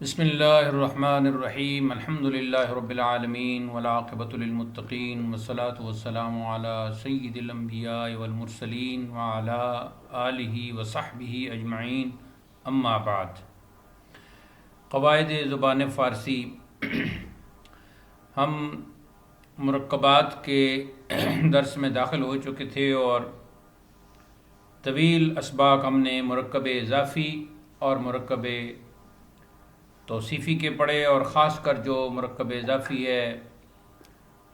بسم اللہ الرحمن الرحیم الحمد للہ رب العالمین والعاقبۃ للمتقین والصلاة والسلام علی سید الانبیاء والمرسلین وعلی آلہ وصحبہ اجمعین اما بعد۔ قواعد زبان فارسی، ہم مرکبات کے درس میں داخل ہو چکے تھے اور طویل اسباق ہم نے مرکب اضافی اور مرکب توصیفی کے پڑھے، اور خاص کر جو مرکب اضافی ہے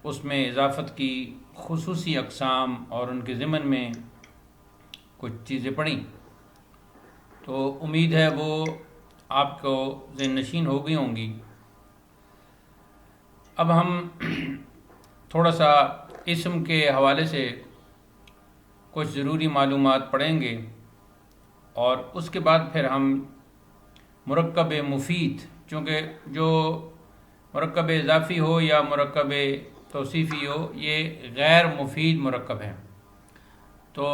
اس میں اضافت کی خصوصی اقسام اور ان کے ضمن میں کچھ چیزیں پڑھیں، تو امید ہے وہ آپ کو ذہن نشین ہو گئی ہوں گی۔ اب ہم تھوڑا سا اسم کے حوالے سے کچھ ضروری معلومات پڑھیں گے، اور اس کے بعد پھر ہم مرکب مفید، چونکہ جو مرکب اضافی ہو یا مرکب توصیفی ہو یہ غیر مفید مرکب ہیں، تو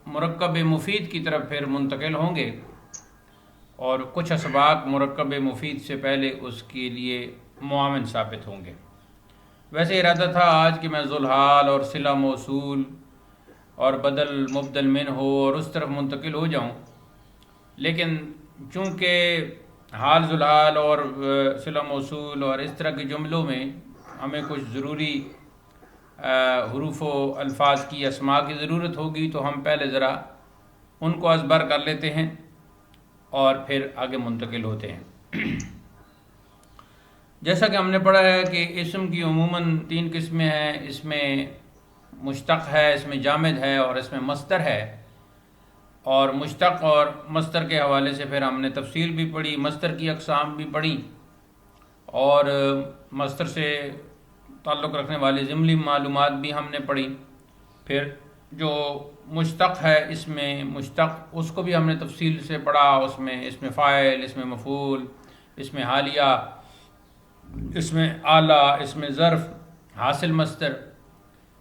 مرکب مفید کی طرف پھر منتقل ہوں گے، اور کچھ اسباق مرکب مفید سے پہلے اس کے لیے معاون ثابت ہوں گے۔ ویسے ارادہ تھا آج کہ میں ذوالحال اور صلہ موصول اور بدل مبدل من ہو اور اس طرف منتقل ہو جاؤں، لیکن چونکہ حال ذوالحال اور صلہ موصول اور اس طرح کے جملوں میں ہمیں کچھ ضروری حروف و الفاظ کی اسماء کی ضرورت ہوگی، تو ہم پہلے ذرا ان کو ازبر کر لیتے ہیں اور پھر آگے منتقل ہوتے ہیں۔ جیسا کہ ہم نے پڑھا ہے کہ اسم کی عموماً 3 قسمیں ہیں، اس میں مشتق ہے، اس میں جامد ہے اور اس میں مصدر ہے۔ اور مشتق اور مصدر کے حوالے سے پھر ہم نے تفصیل بھی پڑھی، مصدر کی اقسام بھی پڑھی، اور مصدر سے تعلق رکھنے والی ضمنی معلومات بھی ہم نے پڑھی۔ پھر جو مشتق ہے، اس میں مشتق اس کو بھی ہم نے تفصیل سے پڑھا، اس میں فاعل، اس میں مفعول، اس میں حالیہ، اس میں آلہ، اس میں ظرف، حاصل مصدر،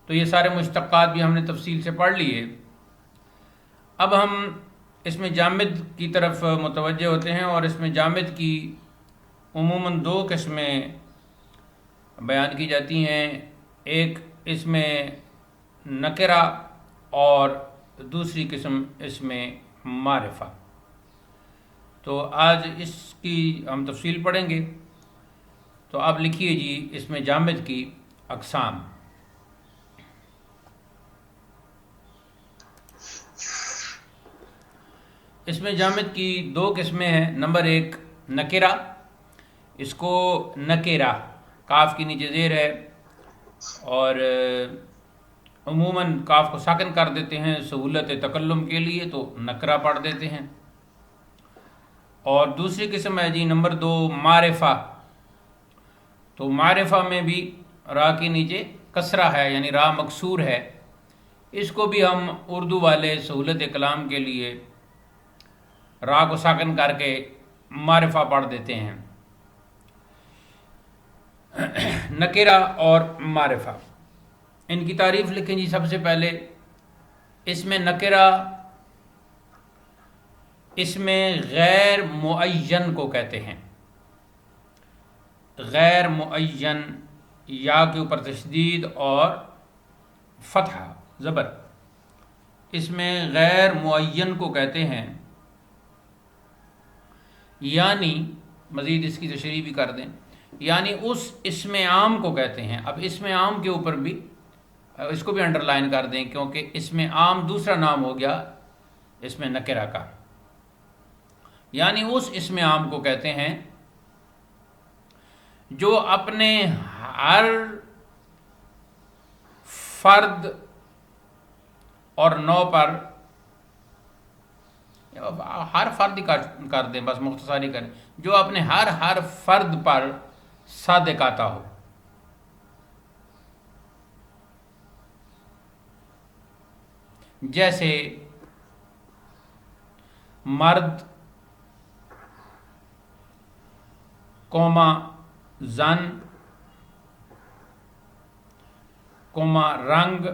تو یہ سارے مشتقات بھی ہم نے تفصیل سے پڑھ لیے۔ اب ہم اس میں جامد کی طرف متوجہ ہوتے ہیں، اور اس میں جامد کی عموماً 2 قسمیں بیان کی جاتی ہیں، ایک اس میں نکرہ اور دوسری قسم اس میں معرفہ۔ تو آج اس کی ہم تفصیل پڑھیں گے۔ تو آپ لکھیے جی اس میں جامد کی اقسام۔ اس میں جامد کی 2 قسمیں ہیں۔ نمبر 1 نکرہ، اس کو نکرہ کاف کی نیچے زیر ہے، اور عموماً کاف کو ساکن کر دیتے ہیں سہولت تکلم کے لیے، تو نکرہ پڑھ دیتے ہیں۔ اور دوسری قسم ہے جی نمبر 2 معرفہ، تو معرفہ میں بھی را کے نیچے کسرہ ہے، یعنی را مکسور ہے، اس کو بھی ہم اردو والے سہولت کلام کے لیے را کو ساکن کر کے معرفہ پڑھ دیتے ہیں۔ نکرہ اور معرفہ، ان کی تعریف لکھیں جی۔ سب سے پہلے اس میں نکرہ، اس میں غیر معین کو کہتے ہیں۔ غیر معین، یا کے اوپر تشدید اور فتحہ زبر، اس میں غیر معین کو کہتے ہیں، یعنی مزید اس کی تشریح بھی کر دیں، یعنی اس اسم عام کو کہتے ہیں۔ اب اسم عام کے اوپر بھی اس کو بھی انڈر لائن کر دیں، کیونکہ اسم عام دوسرا نام ہو گیا اسم نکرہ کا، یعنی اس اسم عام کو کہتے ہیں جو اپنے ہر فرد اور نوع پر، ہر فرد ہی کر دیں، بس مختصری کریں، جو اپنے ہر فرد پر صادق آتا ہو۔ جیسے مرد، کوما زن، کوما رنگ،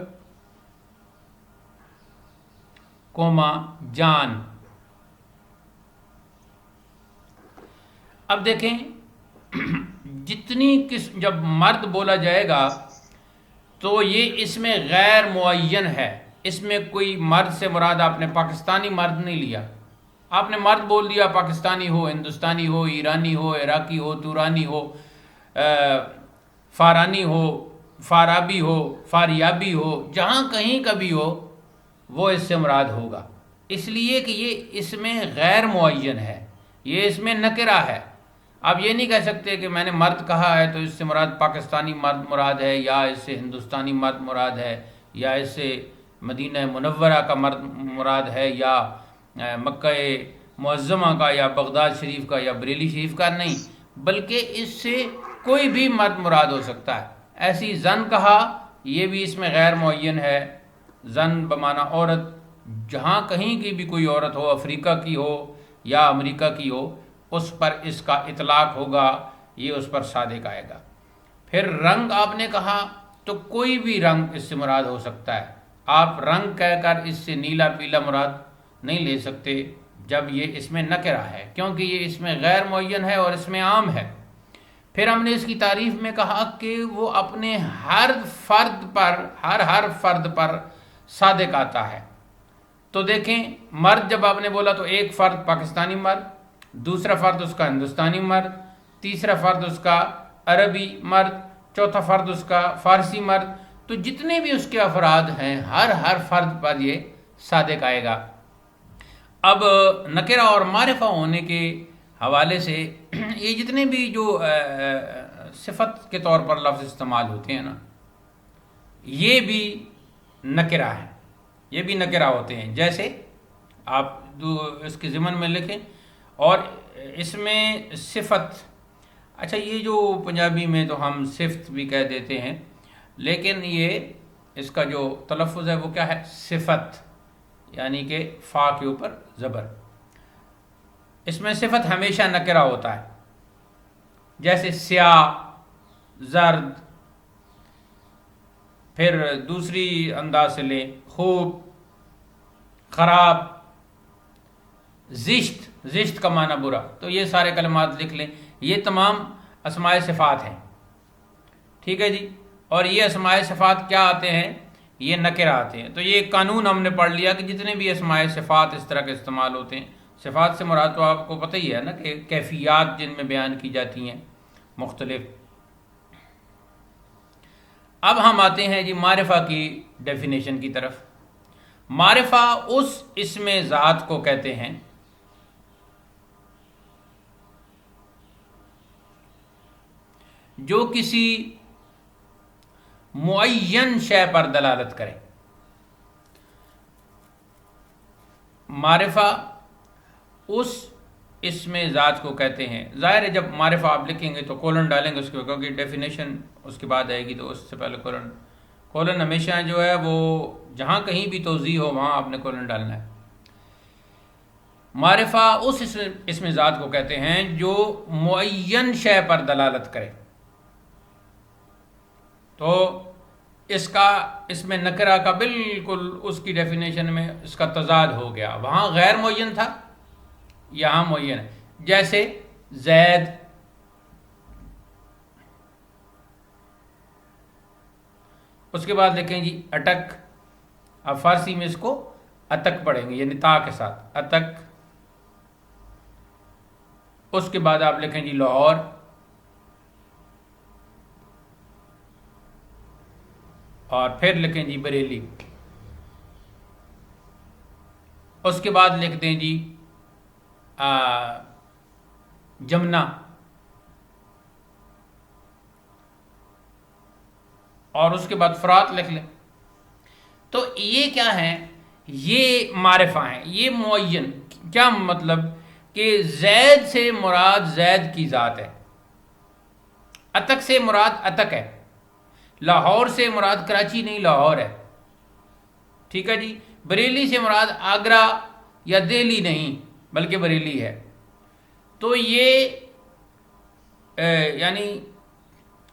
کوما جان۔ اب دیکھیں جتنی جب مرد بولا جائے گا تو یہ اس میں غیر معین ہے، اس میں کوئی مرد سے مراد آپ نے پاکستانی مرد نہیں لیا، آپ نے مرد بول دیا، پاکستانی ہو، ہندوستانی ہو، ایرانی ہو، عراقی ہو، تورانی ہو، فارانی ہو، فارابی ہو، فاریابی ہو، جہاں کہیں کا بھی ہو وہ اس سے مراد ہوگا، اس لیے کہ یہ اس میں غیر معین ہے، یہ اس میں نکرہ ہے۔ آپ یہ نہیں کہہ سکتے کہ میں نے مرد کہا ہے تو اس سے مراد پاکستانی مرد مراد ہے، یا اس سے ہندوستانی مرد مراد ہے، یا اس سے مدینہ منورہ کا مرد مراد ہے، یا مکہ معظمہ کا، یا بغداد شریف کا، یا بریلی شریف کا، نہیں، بلکہ اس سے کوئی بھی مرد مراد ہو سکتا ہے۔ ایسی زن کہا، یہ بھی اس میں غیر معین ہے، زن بمعنی عورت، جہاں کہیں کی بھی کوئی عورت ہو، افریقہ کی ہو یا امریکہ کی ہو، اس پر اس کا اطلاق ہوگا، یہ اس پر صادق آئے گا۔ پھر رنگ آپ نے کہا تو کوئی بھی رنگ اس سے مراد ہو سکتا ہے، آپ رنگ کہہ کر اس سے نیلا پیلا مراد نہیں لے سکتے جب یہ اس میں نکرہ ہے، کیونکہ یہ اس میں غیر معین ہے اور اس میں عام ہے۔ پھر ہم نے اس کی تعریف میں کہا کہ وہ اپنے ہر فرد پر صادق آتا ہے۔ تو دیکھیں مرد جب آپ نے بولا تو ایک فرد پاکستانی مرد، دوسرا فرد اس کا ہندوستانی مرد، تیسرا فرد اس کا عربی مرد، چوتھا فرد اس کا فارسی مرد، تو جتنے بھی اس کے افراد ہیں ہر فرد پر یہ صادق آئے گا۔ اب نکرہ اور معرفہ ہونے کے حوالے سے یہ جتنے بھی جو صفت کے طور پر لفظ استعمال ہوتے ہیں نا، یہ بھی نکرہ ہیں، یہ بھی نکرہ ہوتے ہیں، جیسے آپ اس کے ضمن میں لکھیں۔ اور اس میں صفت، اچھا یہ جو پنجابی میں تو ہم صفت بھی کہہ دیتے ہیں، لیکن یہ اس کا جو تلفظ ہے وہ کیا ہے؟ صفت، یعنی کہ فا کے اوپر زبر۔ اس میں صفت ہمیشہ نکرہ ہوتا ہے، جیسے سیاہ، زرد، پھر دوسری انداز سے لیں خوب، خراب، زشت کا معنی برا، تو یہ سارے کلمات لکھ لیں، یہ تمام اسماء صفات ہیں، ٹھیک ہے جی۔ اور یہ اسماء صفات کیا آتے ہیں؟ یہ نکرہ آتے ہیں۔ تو یہ ایک قانون ہم نے پڑھ لیا کہ جتنے بھی اسماء صفات اس طرح کے استعمال ہوتے ہیں، صفات سے مراد تو آپ کو پتہ ہی ہے نا کہ کیفیات جن میں بیان کی جاتی ہیں مختلف۔ اب ہم آتے ہیں جی معرفہ کی ڈیفینیشن کی طرف۔ معرفہ اس اسم ذات کو کہتے ہیں جو کسی معین شے پر دلالت کرے۔ معرفہ اس اسم ذات کو کہتے ہیں، ظاہر ہے جب معرفہ آپ لکھیں گے تو کولن ڈالیں گے اس کے، کیونکہ ڈیفینیشن اس کے بعد آئے گی تو اس سے پہلے کولن ہمیشہ جو ہے وہ جہاں کہیں بھی توضیح ہو وہاں آپ نے کولن ڈالنا ہے۔ معرفہ اس اسم ذات کو کہتے ہیں جو معین شے پر دلالت کرے۔ تو اس میں نکرہ کا بالکل اس کی ڈیفینیشن میں اس کا تضاد ہو گیا، وہاں غیر معین تھا، یہاں معین ہے، جیسے زید، اس کے بعد لکھیں جی اٹک، اب فارسی میں اس کو اتک پڑھیں گے، یعنی تا کے ساتھ اتک۔ اس کے بعد آپ لکھیں جی لاہور، اور پھر لکھیں جی بریلی، اس کے بعد لکھ دیں جی جمنا، اور اس کے بعد فرات لکھ لیں۔ تو یہ کیا ہیں؟ یہ معرفہ ہیں، یہ معین۔ کیا مطلب؟ کہ زید سے مراد زید کی ذات ہے، اتک سے مراد اتک ہے، لاہور سے مراد کراچی نہیں لاہور ہے، ٹھیک ہے جی۔ بریلی سے مراد آگرہ یا دہلی نہیں بلکہ بریلی ہے۔ تو یہ یعنی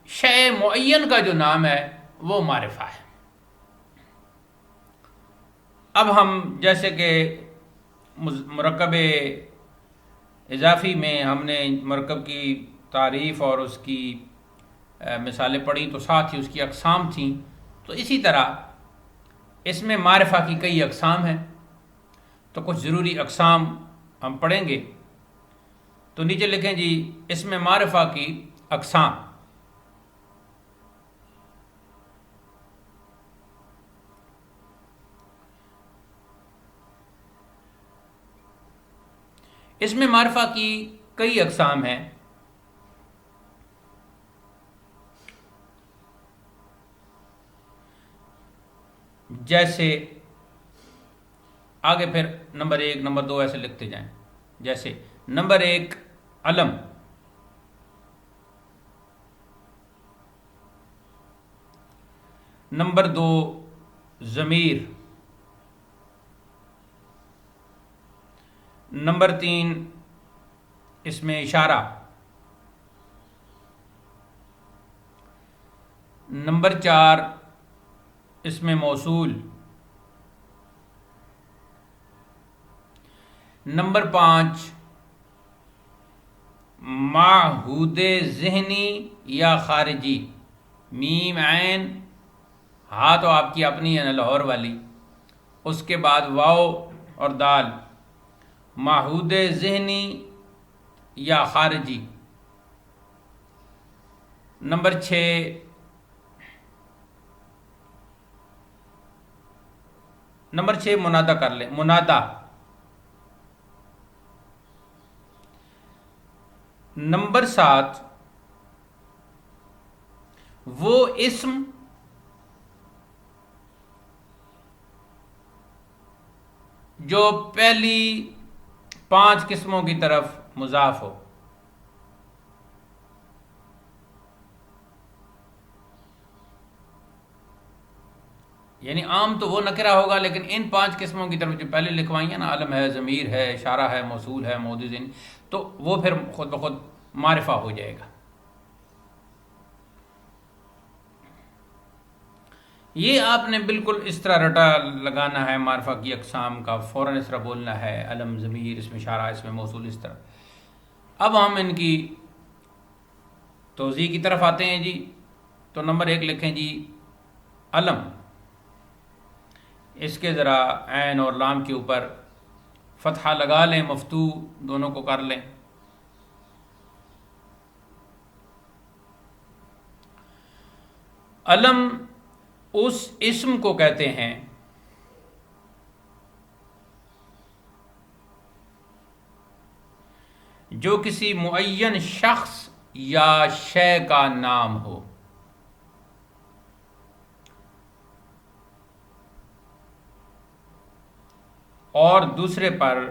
شے معین کا جو نام ہے وہ معرفہ ہے۔ اب ہم جیسے کہ مرکب اضافی میں ہم نے مرکب کی تعریف اور اس کی مثالیں پڑھی تو ساتھ ہی اس کی اقسام تھیں. تو اسی طرح اس میں معرفہ کی کئی اقسام ہیں، تو کچھ ضروری اقسام ہم پڑھیں گے. تو نیچے لکھیں جی اس میں معرفہ کی اقسام. اس میں معرفہ کی کئی اقسام ہیں. جیسے آگے پھر نمبر 1 نمبر 2 ایسے لکھتے جائیں. جیسے نمبر 1 علم، نمبر 2 ضمیر، نمبر 3 اس میں اشارہ، نمبر 4 اس میں موصول، نمبر 5 معہود ذہنی یا خارجی. میم عین ہاں تو آپ کی اپنی ہے نا لاہور والی، اس کے بعد واو اور دال، معہود ذہنی یا خارجی. نمبر 6 منادہ کر لیں، منادہ. نمبر 7 وہ اسم جو پہلی 5 قسموں کی طرف مضاف ہو. یعنی عام تو وہ نکرہ ہوگا، لیکن ان 5 قسموں کی طرف جو پہلے لکھوائی ہیں نا، علم ہے، ضمیر ہے، اشارہ ہے، موصول ہے، موضوع ذہنی، تو وہ پھر خود بخود معرفہ ہو جائے گا. یہ آپ نے بالکل اس طرح رٹا لگانا ہے معرفہ کی اقسام کا، فوراً اس طرح بولنا ہے، علم، ضمیر، اس میں اشارہ، اس میں موصول، اس طرح. اب ہم ان کی توضیح کی طرف آتے ہیں جی. تو نمبر 1 لکھیں جی علم. اس کے ذرا عین اور لام کے اوپر فتحہ لگا لیں، مفتوح دونوں کو کر لیں. علم اس اسم کو کہتے ہیں جو کسی معین شخص یا شے کا نام ہو اور دوسرے پر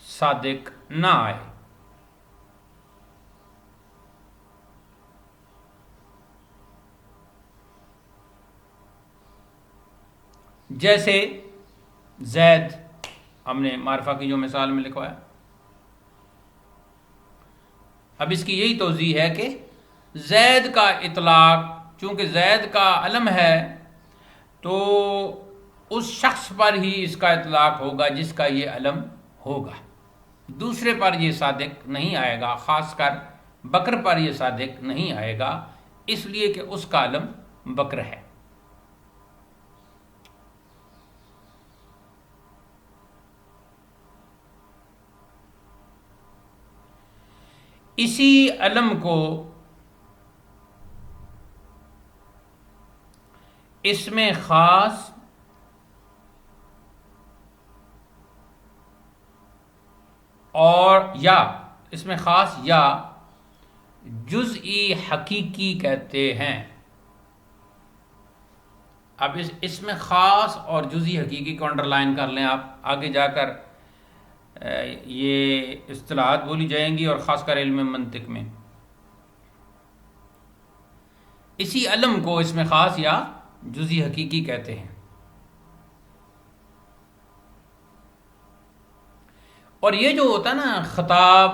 صادق نہ آئے. جیسے زید، ہم نے معرفہ کی جو مثال میں لکھوایا. اب اس کی یہی توضیح ہے کہ زید کا اطلاق، چونکہ زید کا علم ہے تو اس شخص پر ہی اس کا اطلاق ہوگا جس کا یہ علم ہوگا، دوسرے پر یہ صادق نہیں آئے گا، خاص کر بکر پر یہ صادق نہیں آئے گا، اس لیے کہ اس کا علم بکر ہے. اسی علم کو اسم خاص اور یا اسم خاص یا جزئی حقیقی کہتے ہیں. اب اس اسم خاص اور جزئی حقیقی کو انڈر لائن کر لیں آپ، آگے جا کر یہ اصطلاحات بولی جائیں گی، اور خاص کر علم منطق میں. اسی علم کو اسم خاص یا جزئی حقیقی کہتے ہیں. اور یہ جو ہوتا ہے نا خطاب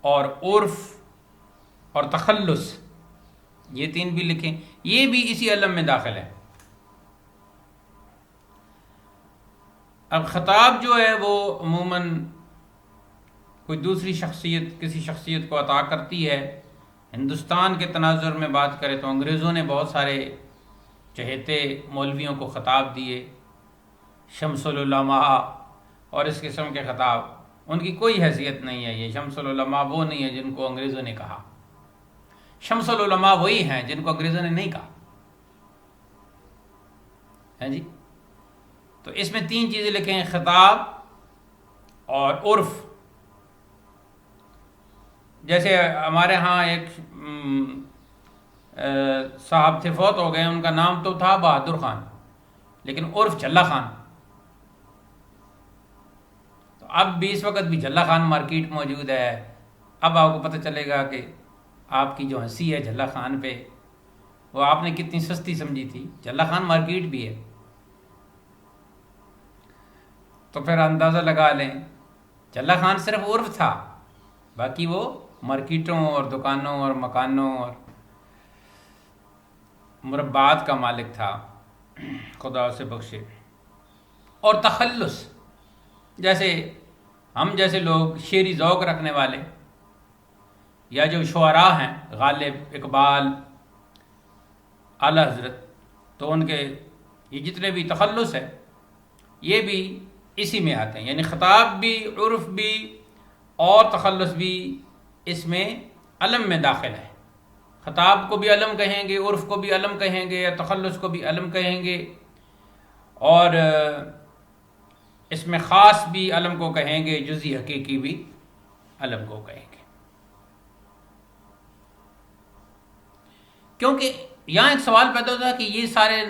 اور عرف اور تخلص، یہ 3 بھی لکھیں، یہ بھی اسی علم میں داخل ہے. اب خطاب جو ہے وہ عموماً کوئی دوسری شخصیت کسی شخصیت کو عطا کرتی ہے. ہندوستان کے تناظر میں بات کریں تو انگریزوں نے بہت سارے چہیتے مولویوں کو خطاب دیے، شمس العلماء اور اس قسم کے خطاب. ان کی کوئی حیثیت نہیں ہے. یہ شمس العلماء وہ نہیں ہے جن کو انگریزوں نے کہا. شمس العلماء وہی ہیں جن کو انگریزوں نے نہیں کہا ہے جی. تو اس میں 3 چیزیں لکھیں ہیں: خطاب اور عرف. جیسے ہمارے ہاں ایک صاحب تھے، فوت ہو گئے، ان کا نام تو تھا بہادر خان، لیکن عرف جھلا خان. تو اب بھی اس وقت بھی جھلا خان مارکیٹ موجود ہے. اب آپ کو پتہ چلے گا کہ آپ کی جو ہنسی ہے جھلا خان پہ، وہ آپ نے کتنی سستی سمجھی تھی. جھلا خان مارکیٹ بھی ہے. تو پھر اندازہ لگا لیں، جھلا خان صرف عرف تھا، باقی وہ مارکیٹوں اور دکانوں اور مکانوں اور مربعات کا مالک تھا. خدا اسے بخشے. اور تخلص، جیسے ہم جیسے لوگ شعری ذوق رکھنے والے یا جو شعراء ہیں، غالب، اقبال، اعلیٰ حضرت، تو ان کے یہ جتنے بھی تخلص ہے یہ بھی اسی میں آتے ہیں. یعنی خطاب بھی، عرف بھی اور تخلص بھی اس میں علم میں داخل ہے. خطاب کو بھی علم کہیں گے، عرف کو بھی علم کہیں گے، یا تخلص کو بھی علم کہیں گے، اور اس میں خاص بھی علم کو کہیں گے، جزئی حقیقی بھی علم کو کہیں گے. کیونکہ یہاں ایک سوال پیدا ہوتا ہے کہ یہ سارے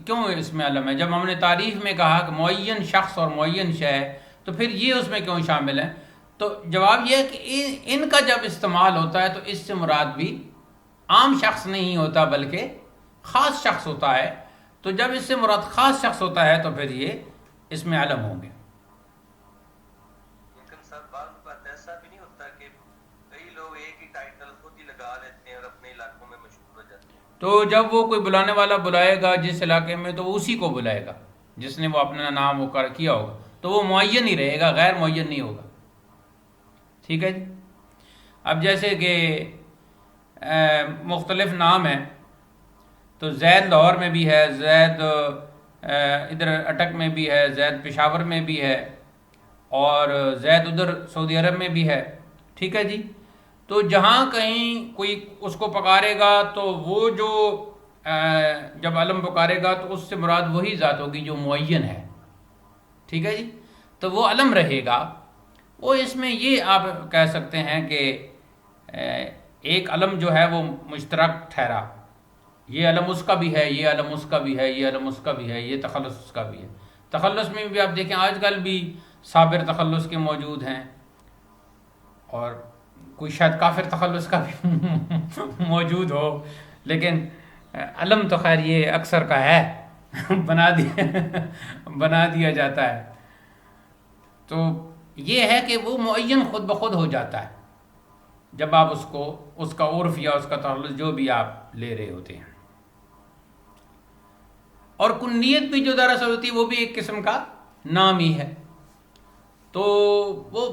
کیوں اس میں علم ہے؟ جب ہم نے تعریف میں کہا کہ معین شخص اور معین شے، تو پھر یہ اس میں کیوں شامل ہے؟ تو جواب یہ ہے کہ ان کا جب استعمال ہوتا ہے تو اس سے مراد بھی عام شخص نہیں ہوتا بلکہ خاص شخص ہوتا ہے. تو جب اس سے مراد خاص شخص ہوتا ہے تو پھر یہ اس میں علم ہوں گے. لیکن سر بعض بات ایسا بھی نہیں ہوتا کہ کئی لوگ ایک ہی ٹائٹل خود ہی لگا لیتے ہیں اور اپنے علاقوں میں مشہور ہو جاتے ہیں. تو جب وہ کوئی بلانے والا بلائے گا جس علاقے میں، تو وہ اسی کو بلائے گا جس نے وہ اپنا نام وہ کیا ہوگا. تو وہ معین ہی رہے گا، غیر معین نہیں ہوگا. ٹھیک ہے جی. اب جیسے کہ مختلف نام ہیں، تو زید لاہور میں بھی ہے، زید ادھر اٹک میں بھی ہے، زید پشاور میں بھی ہے، اور زید ادھر سعودی عرب میں بھی ہے. ٹھیک ہے جی. تو جہاں کہیں کوئی اس کو پکارے گا تو وہ جو جب علم پکارے گا تو اس سے مراد وہی ذات ہوگی جو معین ہے. ٹھیک ہے جی. تو وہ علم رہے گا. وہ اس میں یہ آپ کہہ سکتے ہیں کہ ایک علم جو ہے وہ مشترک ٹھہرا، یہ علم اس کا بھی ہے، یہ علم اس کا بھی ہے، یہ علم اس کا بھی ہے، یہ تخلص اس کا بھی ہے. تخلص میں بھی آپ دیکھیں آج کل بھی صابر تخلص کے موجود ہیں، اور کوئی شاید کافر تخلص کا بھی موجود ہو، لیکن علم تو خیر یہ اکثر کا ہے بنا دیا جاتا ہے. تو یہ ہے کہ وہ معین خود بخود ہو جاتا ہے جب آپ اس کا عرف یا اس کا تخلص جو بھی آپ لے رہے ہوتے ہیں. اور کنیت بھی جو دراصل ہوتی ہے وہ بھی ایک قسم کا نام ہی ہے. تو وہ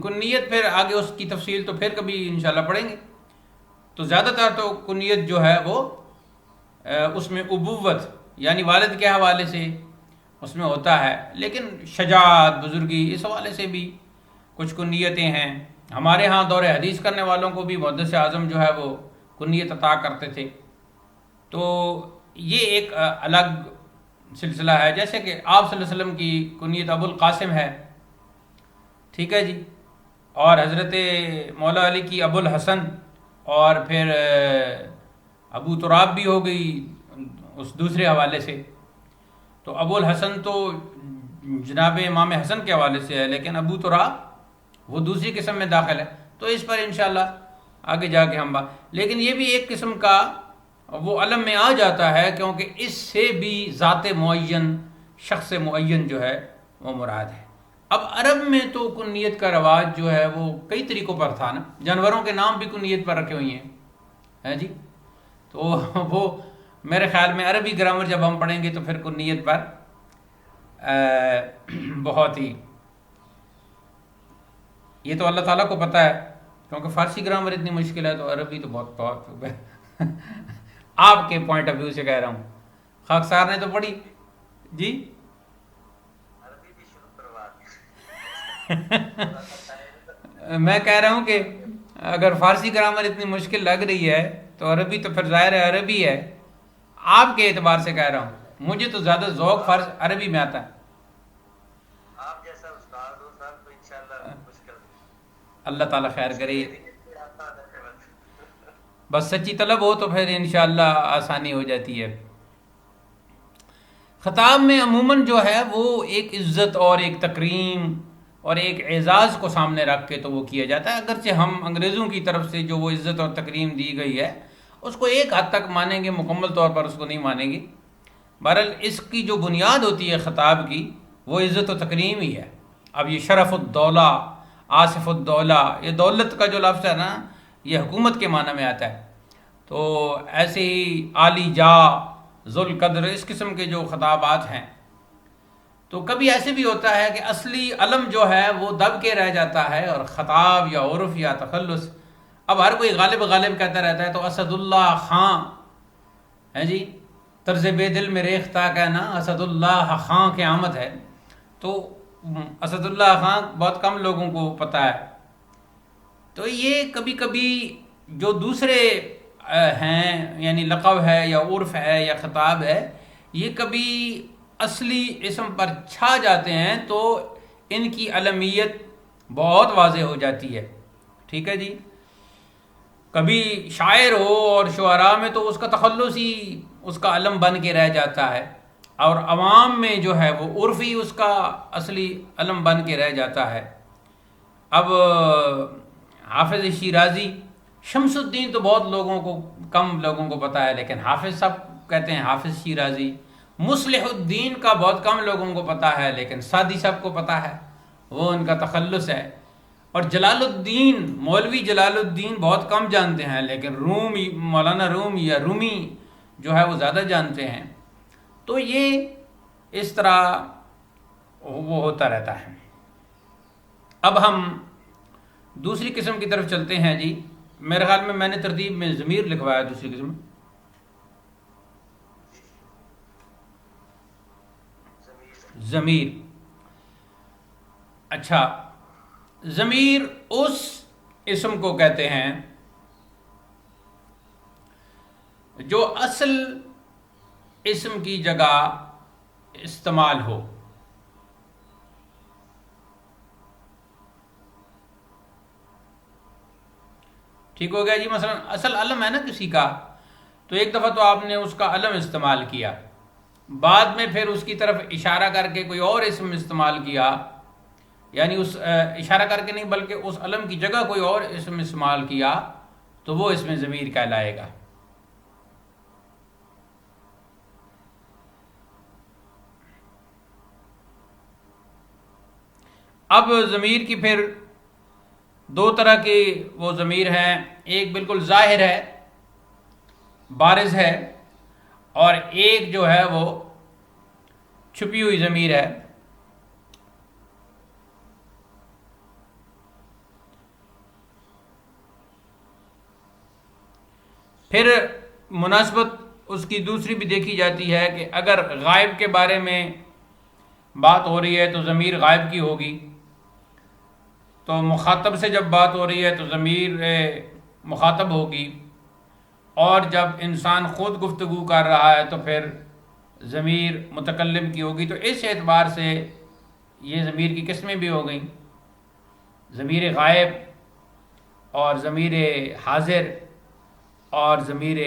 کنیت پھر آگے اس کی تفصیل تو پھر کبھی انشاءاللہ پڑھیں گے. تو زیادہ تر تو کنیت جو ہے وہ اس میں ابوت یعنی والد کے حوالے سے اس میں ہوتا ہے، لیکن شجاعت، بزرگی، اس حوالے سے بھی کچھ کنیتیں ہیں. ہمارے ہاں دور حدیث کرنے والوں کو بھی محدث اعظم جو ہے وہ کنیت عطا کرتے تھے. تو یہ ایک الگ سلسلہ ہے. جیسے کہ آپ صلی اللہ علیہ وسلم کی کنیت ابو القاسم ہے. ٹھیک ہے جی. اور حضرت مولا علی کی ابو الحسن، اور پھر ابو تراب بھی ہو گئی اس دوسرے حوالے سے. تو ابو الحسن تو جناب امام حسن کے حوالے سے ہے، لیکن ابو تراب وہ دوسری قسم میں داخل ہے. تو اس پر انشاءاللہ آگے جا کے ہم لیکن یہ بھی ایک قسم کا وہ علم میں آ جاتا ہے، کیونکہ اس سے بھی ذات معین، شخص معین جو ہے وہ مراد ہے. اب عرب میں تو کنیت کا رواج جو ہے وہ کئی طریقوں پر تھا نا. جانوروں کے نام بھی کنیت پر رکھے ہوئی ہیں جی. تو وہ میرے خیال میں عربی گرامر جب ہم پڑھیں گے تو پھر کنیت پر بہت ہی یہ تو اللہ تعالیٰ کو پتہ ہے، کیونکہ فارسی گرامر اتنی مشکل ہے تو عربی تو بہت بہت آپ کے پوائنٹ آف ویو سے کہہ رہا ہوں، خاکسار نے تو پڑھی جی عربی بھی شروع کروا دی تھوڑا سا ٹائم میں کہہ رہا ہوں کہ اگر فارسی گرامر اتنی مشکل لگ رہی ہے تو عربی تو پھر ظاہر ہے عربی ہے، آپ کے اعتبار سے کہہ رہا ہوں، مجھے تو زیادہ ذوق عربی میں آتا ہے۔ آپ جیسا استاد ہو صاحب تو انشاءاللہ مشکل اللہ تعالیٰ خیر کرے، مشکلیں دین سے آسان ہے بس بس سچی طلب ہو تو پھر انشاءاللہ آسانی ہو جاتی ہے۔ خطاب میں عموماً جو ہے وہ ایک عزت اور ایک تکریم اور ایک اعزاز کو سامنے رکھ کے تو وہ کیا جاتا ہے، اگرچہ ہم انگریزوں کی طرف سے جو وہ عزت اور تکریم دی گئی ہے اس کو ایک حد تک مانیں گے، مکمل طور پر اس کو نہیں مانیں گے۔ بہرحال اس کی جو بنیاد ہوتی ہے خطاب کی وہ عزت و تکریم ہی ہے۔ اب یہ شرف الدولہ، آصف الدولہ، یہ دولت کا جو لفظ ہے نا یہ حکومت کے معنی میں آتا ہے، تو ایسے ہی عالی جا، ذو القدر، اس قسم کے جو خطابات ہیں، تو کبھی ایسے بھی ہوتا ہے کہ اصلی علم جو ہے وہ دب کے رہ جاتا ہے اور خطاب یا عرف یا تخلص، اب ہر کوئی غالب غالب کہتا رہتا ہے، تو اسد اللہ خان ہے جی، طرز بے دل میں ریختہ کہنا اسد اللہ خان کی آمد ہے، تو اسد اللہ خان بہت کم لوگوں کو پتہ ہے۔ تو یہ کبھی کبھی جو دوسرے ہیں یعنی لقب ہے یا عرف ہے یا خطاب ہے، یہ کبھی اصلی اسم پر چھا جاتے ہیں تو ان کی علمیت بہت واضح ہو جاتی ہے، ٹھیک ہے جی۔ کبھی شاعر ہو اور شعراء میں تو اس کا تخلص ہی اس کا علم بن کے رہ جاتا ہے، اور عوام میں جو ہے وہ عرف ہی اس کا اصلی علم بن کے رہ جاتا ہے۔ اب حافظ شیرازی، شمس الدین تو بہت لوگوں کو، کم لوگوں کو پتہ ہے، لیکن حافظ سب کہتے ہیں حافظ شیرازی۔ مصلح الدین کا بہت کم لوگوں کو پتہ ہے، لیکن سعدی سب کو پتہ ہے، وہ ان کا تخلص ہے۔ اور جلال الدین، مولوی جلال الدین بہت کم جانتے ہیں، لیکن مولانا روم یا رومی جو ہے وہ زیادہ جانتے ہیں۔ تو یہ اس طرح وہ ہوتا رہتا ہے۔ اب ہم دوسری قسم کی طرف چلتے ہیں جی، میرے خیال میں نے ترتیب میں ضمیر لکھوایا دوسری قسم، ضمیر۔ اچھا، ضمیر اس اسم کو کہتے ہیں جو اصل اسم کی جگہ استعمال ہو۔ ٹھیک ہو گیا جی۔ مثلا اصل علم ہے نا کسی کا، تو ایک دفعہ تو آپ نے اس کا علم استعمال کیا، بعد میں پھر اس کی طرف اشارہ کر کے کوئی اور اسم استعمال کیا، یعنی اس اشارہ کر کے نہیں بلکہ اس علم کی جگہ کوئی اور اسم استعمال کیا، تو وہ اس میں ضمیر کہلائے گا۔ اب ضمیر کی پھر دو طرح کے وہ ضمیر ہیں، ایک بالکل ظاہر ہے، بارز ہے، اور ایک جو ہے وہ چھپی ہوئی ضمیر ہے۔ پھر مناسبت اس کی دوسری بھی دیکھی جاتی ہے کہ اگر غائب کے بارے میں بات ہو رہی ہے تو ضمیر غائب کی ہوگی، تو مخاطب سے جب بات ہو رہی ہے تو ضمیر مخاطب ہوگی، اور جب انسان خود گفتگو کر رہا ہے تو پھر ضمیر متکلم کی ہوگی۔ تو اس اعتبار سے یہ ضمیر کی قسمیں بھی ہو گئیں، ضمیر غائب اور ضمیر حاضر اور ضمیر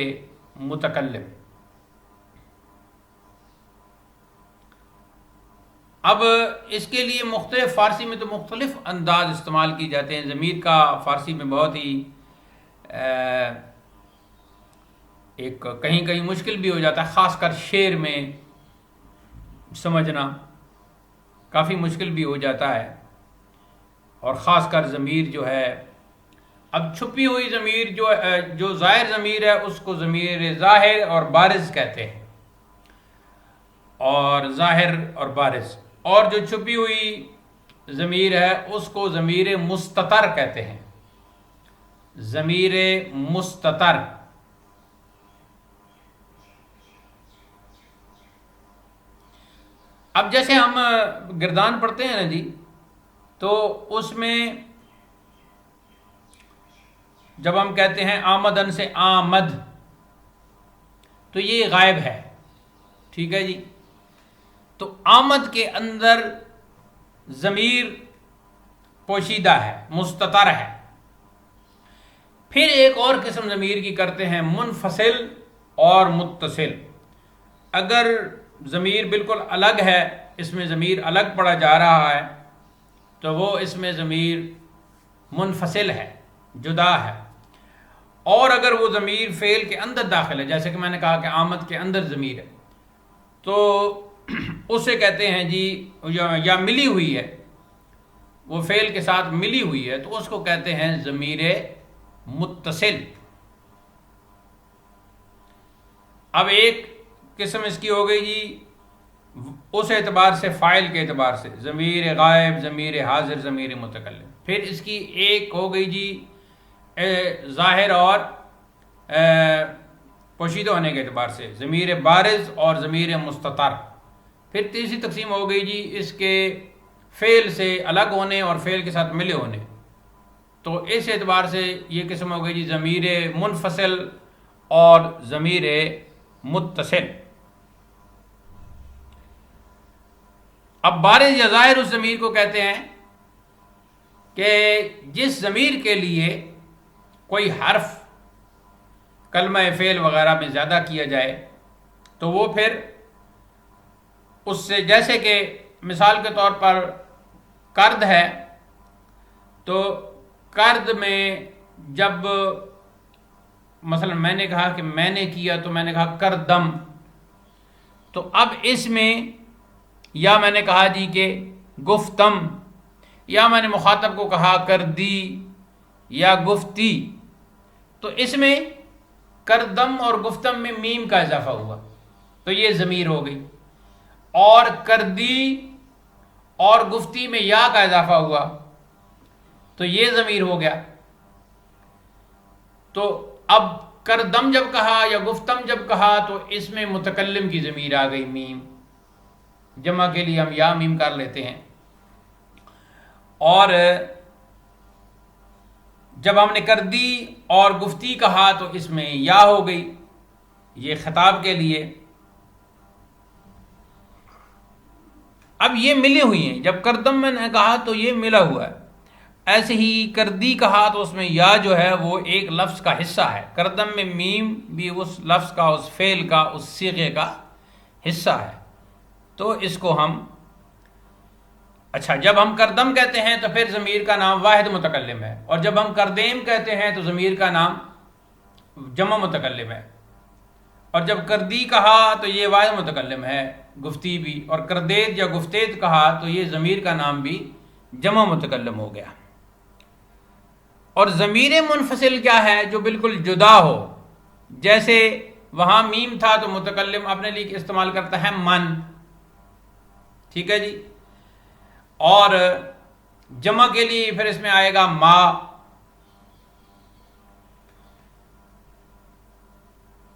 متکلم۔ اب اس کے لیے مختلف فارسی میں تو مختلف انداز استعمال کی جاتے ہیں۔ ضمیر کا فارسی میں بہت ہی ایک کہیں کہیں مشکل بھی ہو جاتا ہے، خاص کر شعر میں سمجھنا کافی مشکل بھی ہو جاتا ہے، اور خاص کر ضمیر جو ہے، اب چھپی ہوئی ضمیر جو ظاہر ضمیر ہے اس کو ضمیر ظاہر اور بارز کہتے ہیں، اور ظاہر اور بارز، اور جو چھپی ہوئی ضمیر ہے اس کو ضمیر مستتر کہتے ہیں، ضمیر مستتر۔ اب جیسے ہم گردان پڑھتے ہیں نا جی، تو اس میں جب ہم کہتے ہیں آمدن سے آمد، تو یہ غائب ہے، ٹھیک ہے جی۔ تو آمد کے اندر ضمیر پوشیدہ ہے، مستتر ہے۔ پھر ایک اور قسم ضمیر کی کرتے ہیں منفصل اور متصل۔ اگر ضمیر بالکل الگ ہے، اس میں ضمیر الگ پڑھا جا رہا ہے، تو وہ اس میں ضمیر منفصل ہے، جدا ہے۔ اور اگر وہ ضمیر فعل کے اندر داخل ہے، جیسے کہ میں نے کہا کہ آمد کے اندر ضمیر ہے، تو اسے کہتے ہیں جی، یا ملی ہوئی ہے، وہ فعل کے ساتھ ملی ہوئی ہے، تو اس کو کہتے ہیں ضمیر متصل۔ اب ایک قسم اس کی ہو گئی جی اس اعتبار سے، فاعل کے اعتبار سے، ضمیر غائب، ضمیر حاضر، ضمیر متکلم۔ پھر اس کی ایک ہو گئی جی ظاہر اور پوشیدہ ہونے کے اعتبار سے، ضمیر بارز اور ضمیر مستتر۔ پھر تیسری تقسیم ہو گئی جی اس کے فعل سے الگ ہونے اور فعل کے ساتھ ملے ہونے، تو اس اعتبار سے یہ قسم ہو گئی جی ضمیر منفصل اور ضمیر متصل۔ اب بارز یا ظاہر اس ضمیر کو کہتے ہیں کہ جس ضمیر کے لیے کوئی حرف کلمہ فعل وغیرہ میں زیادہ کیا جائے، تو وہ پھر اس سے، جیسے کہ مثال کے طور پر کرد ہے، تو کرد میں جب مثلا میں نے کہا کہ میں نے کیا، تو میں نے کہا کردم، تو اب اس میں یا میں نے کہا جی کہ گفتم، یا میں نے مخاطب کو کہا کردی یا گفتی، تو اس میں کردم اور گفتم میں میم کا اضافہ ہوا، تو یہ ضمیر ہو گئی، اور کردی اور گفتی میں یا کا اضافہ ہوا، تو یہ ضمیر ہو گیا۔ تو اب کردم جب کہا یا گفتم جب کہا، تو اس میں متکلم کی ضمیر آ گئی، میم، جمع کے لیے ہم یا میم کر لیتے ہیں۔ اور جب ہم نے کردی اور گفتی کہا، تو اس میں یا ہو گئی، یہ خطاب کے لیے۔ اب یہ ملی ہوئی ہیں، جب کردم میں نے کہا تو یہ ملا ہوا ہے، ایسے ہی کردی کہا تو اس میں یا جو ہے وہ ایک لفظ کا حصہ ہے، کردم میں میم بھی اس لفظ کا، اس فعل کا، اس صیغے کا حصہ ہے، تو اس کو ہم اچھا جب ہم کردم کہتے ہیں تو پھر ضمیر کا نام واحد متکلم ہے، اور جب ہم کردیم کہتے ہیں تو ضمیر کا نام جمع متکلم ہے، اور جب کردی کہا تو یہ واحد متکلم ہے، گفتی بھی، اور کردید یا گفتید کہا تو یہ ضمیر کا نام بھی جمع متکلم ہو گیا۔ اور ضمیر منفصل کیا ہے؟ جو بالکل جدا ہو، جیسے وہاں میم تھا تو متکلم اپنے لیے استعمال کرتا ہے من، ٹھیک ہے جی، اور جمع کے لیے پھر اس میں آئے گا ما،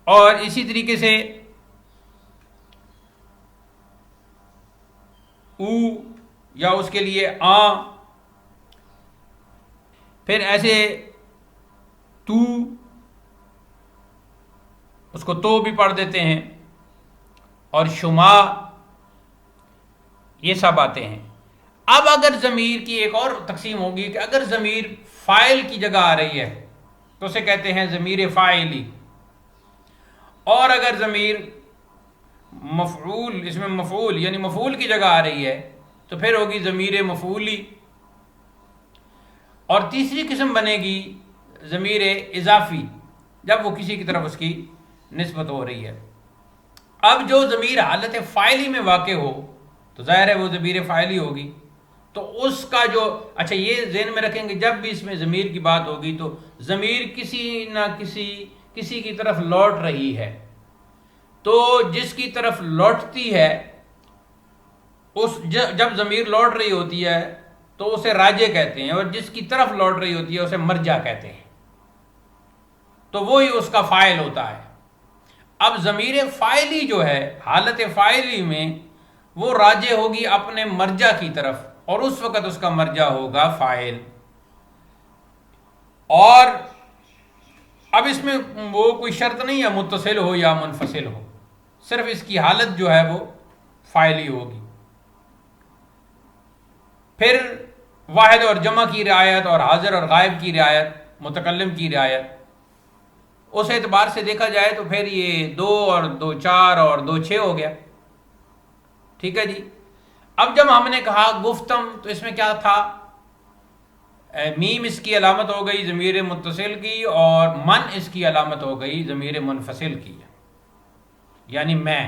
اور اسی طریقے سے او یا اس کے لیے آ، پھر ایسے تو، اس کو تو بھی پڑھ دیتے ہیں، اور شما، یہ سب آتے ہیں۔ اب اگر ضمیر کی ایک اور تقسیم ہوگی کہ اگر ضمیر فاعل کی جگہ آ رہی ہے تو اسے کہتے ہیں ضمیر فاعلی، اور اگر ضمیر مفعول، اس میں مفعول یعنی مفعول کی جگہ آ رہی ہے تو پھر ہوگی ضمیر مفعولی۔ اور تیسری قسم بنے گی ضمیر اضافی، جب وہ کسی کی طرف اس کی نسبت ہو رہی ہے۔ اب جو ضمیر حالت فاعلی میں واقع ہو تو ظاہر ہے وہ ضمیر فاعلی ہوگی، تو اس کا جو اچھا یہ ذہن میں رکھیں گے، جب بھی اس میں ضمیر کی بات ہوگی تو ضمیر کسی نہ کسی کی طرف لوٹ رہی ہے، تو جس کی طرف لوٹتی ہے، جب ضمیر لوٹ رہی ہوتی ہے تو اسے راجع کہتے ہیں، اور جس کی طرف لوٹ رہی ہوتی ہے اسے مرجع کہتے ہیں، تو وہی اس کا فاعل ہوتا ہے۔ اب ضمیر فاعلی جو ہے حالت فاعلی میں وہ راجع ہوگی اپنے مرجع کی طرف، اور اس وقت اس کا مرجع ہوگا فاعل۔ اور اب اس میں وہ کوئی شرط نہیں ہے متصل ہو یا منفصل ہو، صرف اس کی حالت جو ہے وہ فاعلی ہوگی۔ پھر واحد اور جمع کی رعایت اور حاضر اور غائب کی رعایت، متکلم کی رعایت، اس اعتبار سے دیکھا جائے تو پھر یہ 2 اور 2 4 اور 2 6 ہو گیا، ٹھیک ہے جی۔ اب جب ہم نے کہا گفتم تو اس میں کیا تھا، میم اس کی علامت ہو گئی ضمیر متصل کی، اور من اس کی علامت ہو گئی ضمیر منفصل کی، یعنی میں۔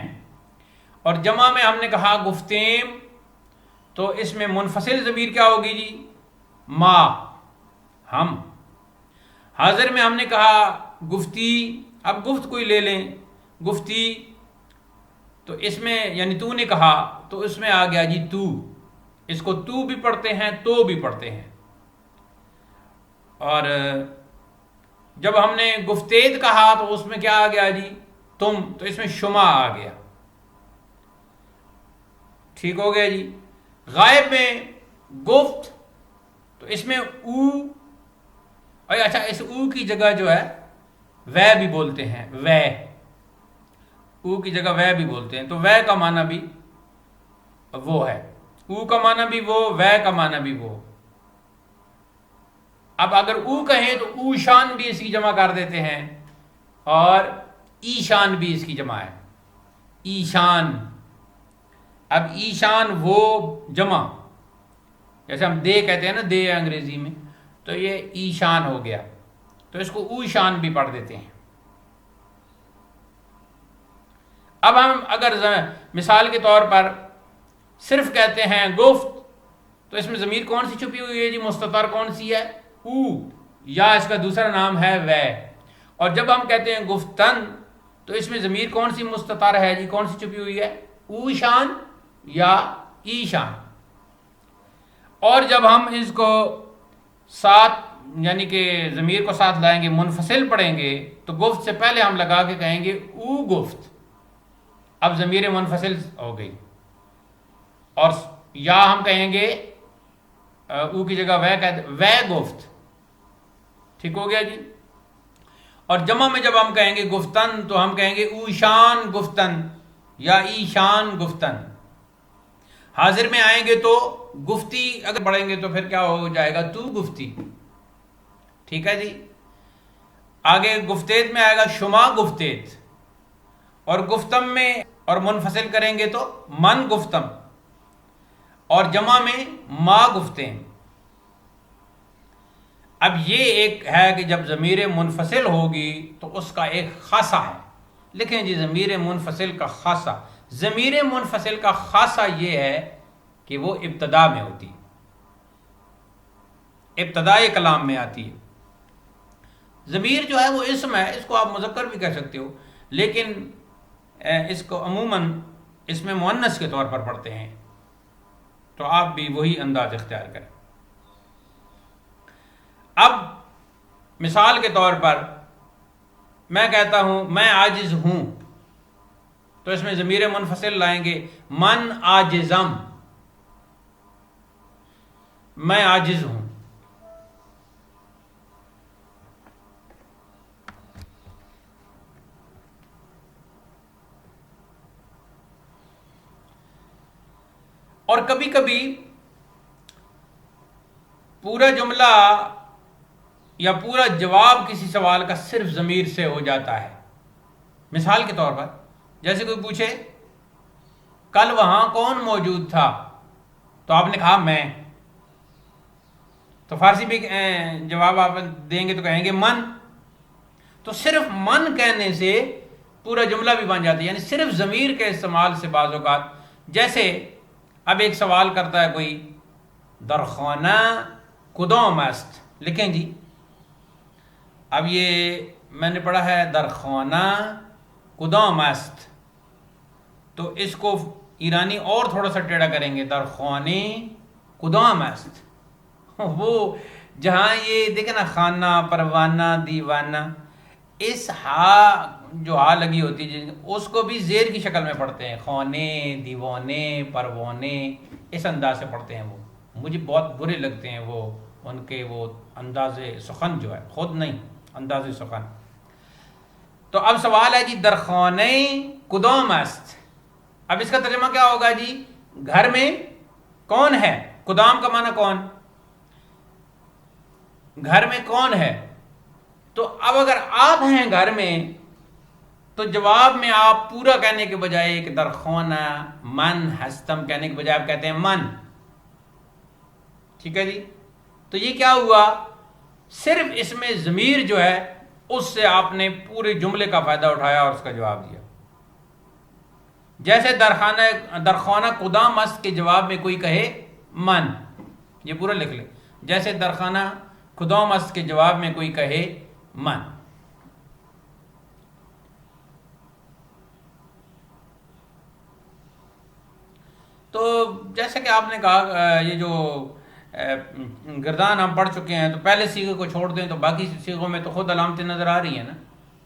اور جمع میں ہم نے کہا گفتیم تو اس میں منفصل ضمیر کیا ہوگی جی، ما، ہم۔ حاضر میں ہم نے کہا گفتی، اب گفت کوئی لے لیں، گفتی تو اس میں یعنی تو نے کہا تو اس میں آ گیا جی تو، اس کو تو بھی پڑھتے ہیں تو بھی پڑھتے ہیں۔ اور جب ہم نے گفتید کہا تو اس میں کیا آ گیا جی تم، تو اس میں شما آ گیا، ٹھیک ہو گیا جی۔ غائب میں گفت تو اس میں او، اچھا اس او کی جگہ جو ہے وہ بھی بولتے ہیں، وہ او کی جگہ وہ بھی بولتے ہیں، تو وہ کا معنی بھی وہ ہے، او کا معنی بھی وہ کا معنی بھی وہ۔ اب اگر او کہیں تو او شان بھی اس کی جمع کر دیتے ہیں، اور ایشان بھی اس کی جمع ہے، ایشان۔ اب ایشان وہ جمع، جیسے ہم دے کہتے ہیں نا، دے انگریزی میں، تو یہ ایشان ہو گیا، تو اس کو او شان بھی پڑھ دیتے ہیں۔ اب ہم اگر مثال کے طور پر صرف کہتے ہیں گفت تو اس میں ضمیر کون سی چھپی ہوئی ہے جی، مستتر کون سی ہے، او، یا اس کا دوسرا نام ہے وہ۔ اور جب ہم کہتے ہیں گفتن تو اس میں ضمیر کون سی مستتر ہے جی، کون سی چھپی ہوئی ہے، او شان یا ایشان۔ اور جب ہم اس کو ساتھ یعنی کہ ضمیر کو ساتھ لائیں گے، منفصل پڑھیں گے، تو گفت سے پہلے ہم لگا کے کہیں گے او گفت، اب ضمیر منفصل ہو گئی۔ اور یا ہم کہیں گے او کی جگہ وہ کہتے وہ گفت، ٹھیک ہو گیا جی۔ اور جمع میں جب ہم کہیں گے گفتن تو ہم کہیں گے اوشان گفتن یا ایشان گفتن۔ حاضر میں آئیں گے تو گفتی اگر پڑھیں گے تو پھر کیا ہو جائے گا، تو گفتی، ٹھیک ہے جی۔ آگے گفتید میں آئے گا شما گفتید، اور گفتم میں اور منفصل کریں گے تو من گفتم، اور جمع میں ما گفتیں۔ اب یہ ایک ہے کہ جب ضمیر منفصل ہوگی تو اس کا ایک خاصہ ہے، لکھیں جی ضمیر منفصل کا خاصہ۔ ضمیر منفصل کا خاصہ یہ ہے کہ وہ ابتدا میں ہوتی ہے، ابتدائی کلام میں آتی ہے۔ ضمیر جو ہے وہ اسم ہے، اس کو آپ مذکر بھی کہہ سکتے ہو، لیکن اس کو عموماً اس میں مؤنث کے طور پر پڑھتے ہیں، تو آپ بھی وہی انداز اختیار کریں۔ اب مثال کے طور پر میں کہتا ہوں میں عاجز ہوں، تو اس میں ضمیر منفصل لائیں گے من عاجزم، میں عاجز ہوں۔ اور کبھی کبھی پورا جملہ یا پورا جواب کسی سوال کا صرف ضمیر سے ہو جاتا ہے۔ مثال کے طور پر جیسے کوئی پوچھے کل وہاں کون موجود تھا، تو آپ نے کہا میں، تو فارسی میں جواب آپ دیں گے تو کہیں گے من، تو صرف من کہنے سے پورا جملہ بھی بن جاتا ہے، یعنی صرف ضمیر کے استعمال سے بعض اوقات، جیسے اب ایک سوال کرتا ہے کوئی درخانہ کدام است، لکھیں جی، اب یہ میں نے پڑھا ہے درخانہ کدام است، تو اس کو ایرانی اور تھوڑا سا ٹیڑھا کریں گے درخوانے کدام است، وہ جہاں یہ دیکھیں نا خانہ پروانہ دیوانہ، اس ہا جو ہا لگی ہوتی ہے اس کو بھی زیر کی شکل میں پڑھتے ہیں، خونے دیوانے پروانے، اس انداز سے پڑھتے ہیں وہ. مجھے بہت برے لگتے ہیں وہ ان کے وہ انداز سخن جو ہے، خود نہیں انداز سخن. تو اب سوال ہے جی درخوانے کدام است. اب اس کا ترجمہ کیا ہوگا جی؟ گھر میں کون ہے؟ کدام کا معنی کون، گھر میں کون ہے. تو اب اگر آپ ہیں گھر میں تو جواب میں آپ پورا کہنے کے بجائے ایک درخوانا من ہستم کہنے کے بجائے آپ کہتے ہیں من. ٹھیک ہے جی. تو یہ کیا ہوا؟ صرف اس میں ضمیر جو ہے اس سے آپ نے پورے جملے کا فائدہ اٹھایا اور اس کا جواب دیا. جیسے درخانہ قدام است کے جواب میں کوئی کہے من، یہ پورا لکھ لے. جیسے درخانہ قدام است کے جواب میں کوئی کہے من. تو جیسے کہ آپ نے کہا یہ جو گردان ہم پڑھ چکے ہیں، تو پہلے سیغے کو چھوڑ دیں تو باقی سیغوں میں تو خود علامتیں نظر آ رہی ہیں نا.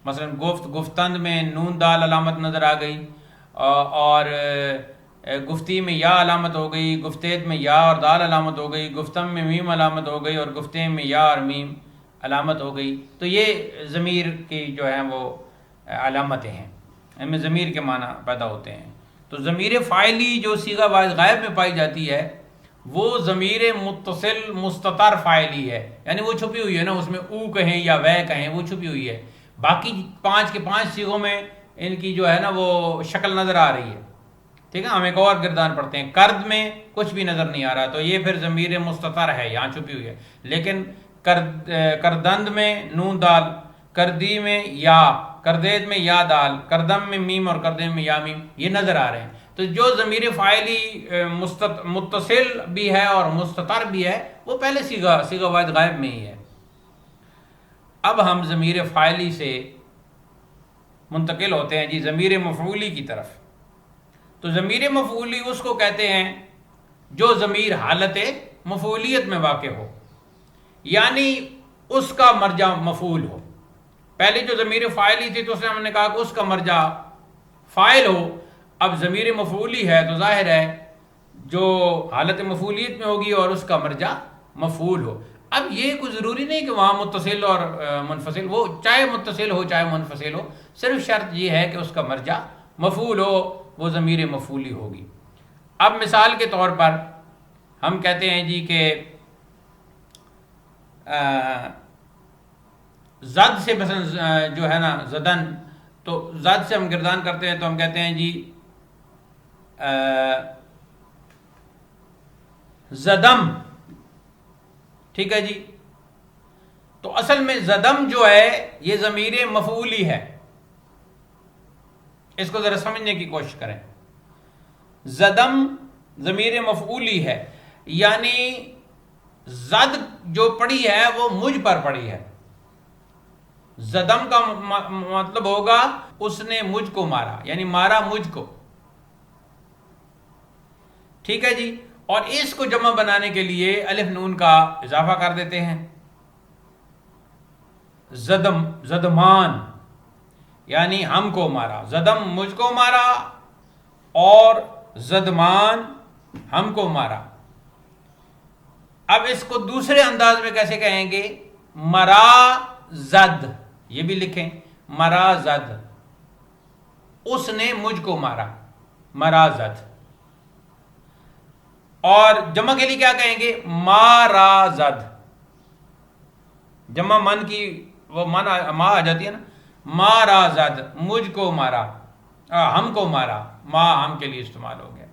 مثلا گفتند میں نون دال علامت نظر آ گئی، اور گفتی میں یا علامت ہو گئی، گفتید میں یا اور دال علامت ہو گئی، گفتم میں میم علامت ہو گئی، اور گفتے میں یا اور میم علامت ہو گئی. تو یہ ضمیر کی جو ہیں وہ علامتیں ہیں، ان میں ضمیر کے معنی پیدا ہوتے ہیں. تو ضمیر فاعلی جو صیغہ غائب میں پائی جاتی ہے وہ ضمیر متصل مستتر فاعلی ہے، یعنی وہ چھپی ہوئی ہے نا، اس میں او کہیں یا وے کہیں وہ چھپی ہوئی ہے. باقی 5 کے 5 صیغوں میں ان کی جو ہے نا وہ شکل نظر آ رہی ہے. ٹھیک ہے. ہم ایک اور گردان پڑھتے ہیں، کرد میں کچھ بھی نظر نہیں آ رہا، تو یہ پھر ضمیر مستتر ہے، یہاں چھپی ہوئی ہے. لیکن کردند میں نون دال، کردی میں یا، کردید میں یا دال، کردم میں میم اور کردیم میں یا میم یہ نظر آ رہے ہیں. تو جو ضمیر فاعلی متصل بھی ہے اور مستتر بھی ہے وہ پہلے صیغہ واحد غائب میں ہی ہے. اب ہم ضمیر فاعلی سے منتقل ہوتے ہیں جی ضمیر مفعولی کی طرف. تو ضمیر مفعولی اس کو کہتے ہیں جو ضمیر حالت مفعولیت میں واقع ہو، یعنی اس کا مرجع مفعول ہو. پہلے جو ضمیر فاعلی تھی تو اس میں ہم نے کہا کہ اس کا مرجع فاعل ہو. اب ضمیر مفعولی ہے تو ظاہر ہے جو حالت مفعولیت میں ہوگی اور اس کا مرجع مفعول ہو. اب یہ کوئی ضروری نہیں کہ وہاں متصل اور منفصل، وہ چاہے متصل ہو چاہے منفصل ہو، صرف شرط یہ ہے کہ اس کا مرجع مفعول ہو، وہ ضمیر مفعولی ہوگی. اب مثال کے طور پر ہم کہتے ہیں جی کہ زد سے مثلا جو ہے نا زدن، تو زد سے ہم گردان کرتے ہیں تو ہم کہتے ہیں جی زدم. ٹھیک ہے جی. تو اصل میں زدم جو ہے یہ ضمیر مفعولی ہے. اس کو ذرا سمجھنے کی کوشش کریں. زدم ضمیر مفعولی ہے، یعنی زد جو پڑی ہے وہ مجھ پر پڑی ہے. زدم کا مطلب ہوگا اس نے مجھ کو مارا، یعنی مارا مجھ کو. ٹھیک ہے جی. اور اس کو جمع بنانے کے لیے الف نون کا اضافہ کر دیتے ہیں. زدمان یعنی ہم کو مارا، زدم مجھ کو مارا اور زدمان ہم کو مارا. اب اس کو دوسرے انداز میں کیسے کہیں گے؟ مرا زد، یہ بھی لکھیں مرا زد، اس نے مجھ کو مارا، مرا زد. اور جمع کے لیے کیا کہیں گے؟ مارا زد. جمع من کی وہ من ما آ جاتی ہے نا، مارا زد مجھ کو مارا، ہم کو مارا، ما ہم کے لیے استعمال ہو گیا.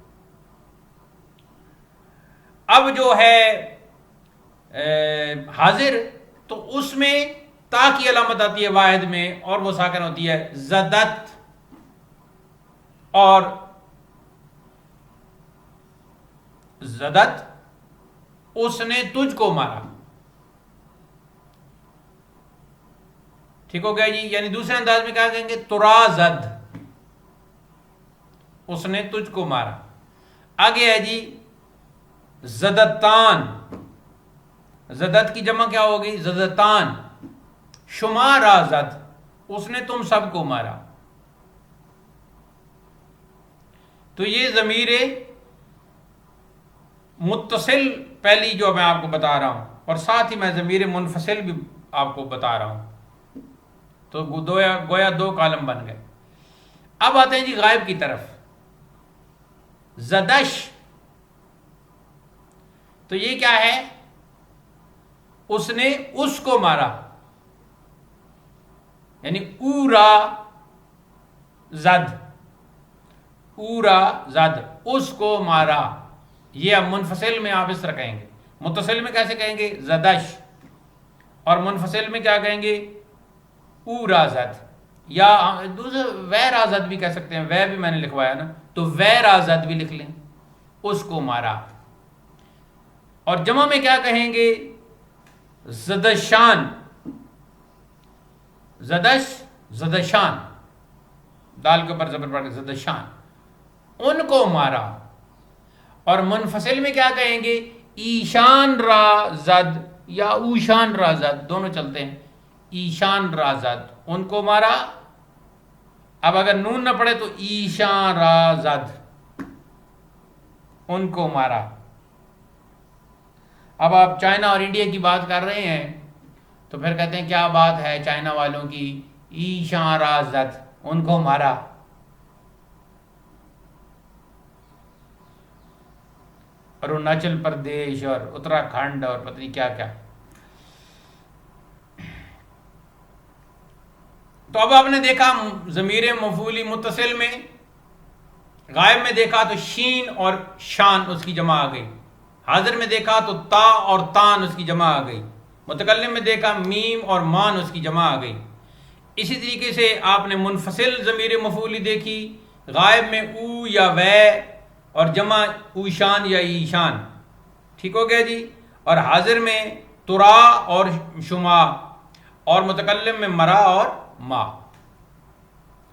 اب جو ہے حاضر، تو اس میں تا کی علامت آتی ہے واحد میں اور وہ ساکن ہوتی ہے. زدت اور زدت اس نے تجھ کو مارا. ٹھیک ہو گیا جی. یعنی دوسرے انداز میں کیا کہیں گے؟ ترا زد، اس نے تجھ کو مارا. آگے ہے جی زدتان، زدت کی جمع کیا ہوگی؟ زدتان. شمارا زد، اس نے تم سب کو مارا. تو یہ ضمیر متصل پہلی جو میں آپ کو بتا رہا ہوں، اور ساتھ ہی میں ضمیر منفصل بھی آپ کو بتا رہا ہوں. تو گویا دو کالم بن گئے. اب آتے ہیں جی غائب کی طرف. زدش، تو یہ کیا ہے؟ اس نے اس کو مارا، یعنی اورا زد، اورا زد، اس کو مارا. یہ اب منفصل میں آپ اس طرح کہیں گے. متصل میں کیسے کہیں گے؟ زدش. اور منفصل میں کیا کہیں گے؟ اورا زد. یا دوسرے ویر آزد بھی کہہ سکتے ہیں، وے بھی میں نے لکھوایا نا، تو ویر آزد بھی لکھ لیں، اس کو مارا. اور جمع میں کیا کہیں گے؟ زدشان. زدش، زدشان، دال کے اوپر زبر پڑ کے زدشان، ان کو مارا. اور منفصل میں کیا کہیں گے؟ ایشان را زد یا اوشان را زد، دونوں چلتے ہیں. ایشان را زد، ان کو مارا. اب اگر نون نہ پڑے تو ایشان را زد، ان کو مارا. اب آپ چائنا اور انڈیا کی بات کر رہے ہیں تو پھر کہتے ہیں کیا بات ہے چائنا والوں کی، ایشان را زد، ان کو مارا. اروناچل پردیش اور اتراکھنڈ اور پتہ نہیں کیا کیا. تو اب آپ نے دیکھا ضمیر مفعولی متصل میں، غائب میں دیکھا تو شین اور شان اس کی جمع آ گئی. حاضر میں دیکھا تو تا اور تان اس کی جمع آ گئی. متکلم میں دیکھا میم اور مان اس کی جمع آ گئی. اسی طریقے سے آپ نے منفصل ضمیر مفعولی دیکھی، غائب میں او یا وے اور جمع اوشان یا ایشان. ٹھیک ہو گیا جی. اور حاضر میں ترا اور شما، اور متکلم میں مرا اور ما.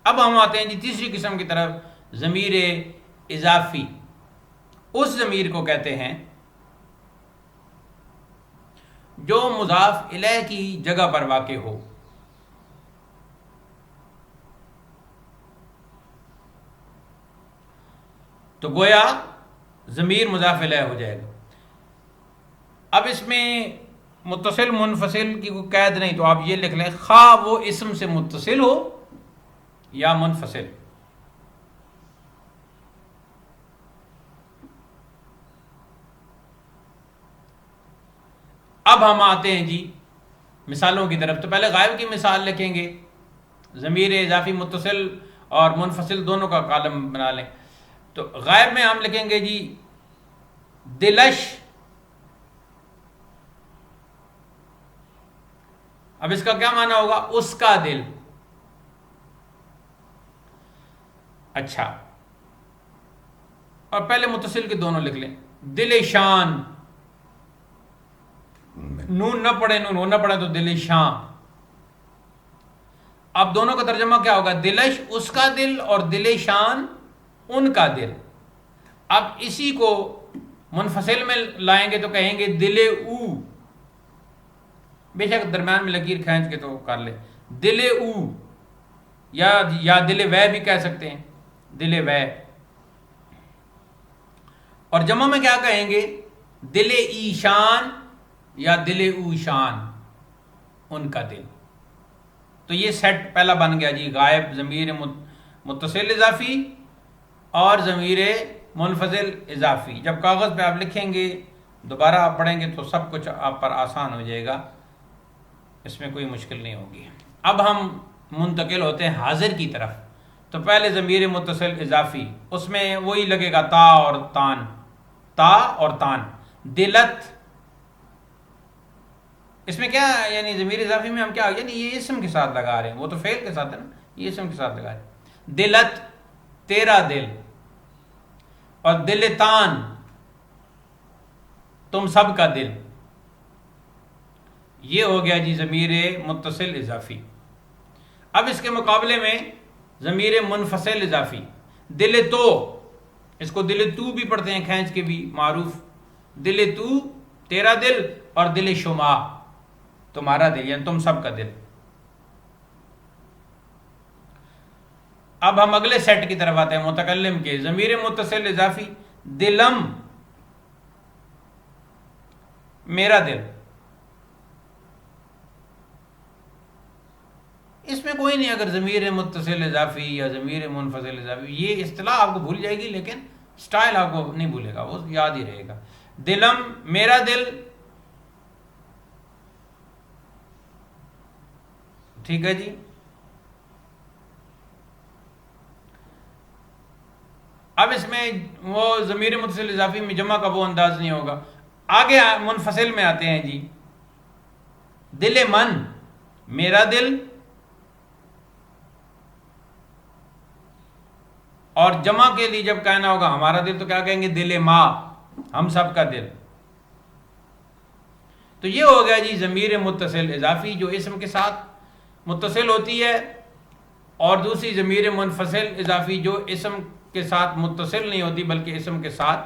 اب ہم آتے ہیں جی تیسری قسم کی طرف، ضمیر اضافی. اس ضمیر کو کہتے ہیں جو مضاف الیہ کی جگہ پر واقع ہو. تو گویا ضمیر مضاف الیہ ہو جائے گا. اب اس میں متصل منفصل کی کوئی قید نہیں، تو آپ یہ لکھ لیں خواہ وہ اسم سے متصل ہو یا منفصل. اب ہم آتے ہیں جی مثالوں کی طرف. تو پہلے غائب کی مثال لکھیں گے، ضمیر اضافی متصل اور منفصل دونوں کا کالم بنا لیں. تو غائب میں ہم لکھیں گے جی دلش. اب اس کا کیا معنی ہوگا؟ اس کا دل. اچھا، اور پہلے متصل کے دونوں لکھ لیں، دل شان. نون نہ پڑے، نون نہ پڑے تو دل شان. اب دونوں کا ترجمہ کیا ہوگا؟ دلش اس کا دل اور دل شان ان کا دل. اب اسی کو منفصل میں لائیں گے تو کہیں گے دل او. بے شک درمیان میں لکیر کھینچ کے تو کر لیں، دل او، یا دل وے بھی کہہ سکتے ہیں، دل وے. اور جمع میں کیا کہیں گے؟ دل ایشان یا دل اوشان، ان کا دل. تو یہ سیٹ پہلا بن گیا جی، غائب ضمیر متصل اضافی اور ضمیر منفصل اضافی. جب کاغذ پہ آپ لکھیں گے، دوبارہ آپ پڑھیں گے تو سب کچھ آپ پر آسان ہو جائے گا، اس میں کوئی مشکل نہیں ہوگی. اب ہم منتقل ہوتے ہیں حاضر کی طرف. تو پہلے ضمیر متصل اضافی، اس میں وہی لگے گا تا اور تان، تا اور تان. دلت، اس میں کیا یعنی ضمیر اضافی میں ہم کیا یعنی یہ اسم کے ساتھ لگا رہے ہیں، وہ تو فعل کے ساتھ ہے نا، یہ اسم کے ساتھ لگا رہے ہیں. دلت تیرا دل، اور دل تان تم سب کا دل. یہ ہو گیا جی ضمیر متصل اضافی. اب اس کے مقابلے میں ضمیر منفصل اضافی، دل تو، اس کو دل تو بھی پڑھتے ہیں کھینچ کے بھی، معروف. دل تو تیرا دل، اور دل شما، تمہارا دل یعنی تم سب کا دل. اب ہم اگلے سیٹ کی طرف آتے ہیں متکلم کے. ضمیر متصل اضافی دلم، میرا دل. اس میں کوئی نہیں اگر ضمیر متصل اضافی یا ضمیر منفصل اضافی، یہ اصطلاح آپ کو بھول جائے گی لیکن سٹائل آپ کو نہیں بھولے گا، وہ یاد ہی رہے گا. دلم، میرا دل. ٹھیک ہے جی. اب اس میں وہ ضمیر متصل اضافی میں جمع کا وہ انداز نہیں ہوگا. آگے منفصل میں آتے ہیں جی. دل من، میرا دل. اور جمع کے لیے جب کہنا ہوگا ہمارا دل تو کیا کہیں گے؟ دل ما، ہم سب کا دل. تو یہ ہو گیا جی ضمیر متصل اضافی جو اسم کے ساتھ متصل ہوتی ہے، اور دوسری ضمیر منفصل اضافی جو اسم کے ساتھ متصل نہیں ہوتی بلکہ اسم کے ساتھ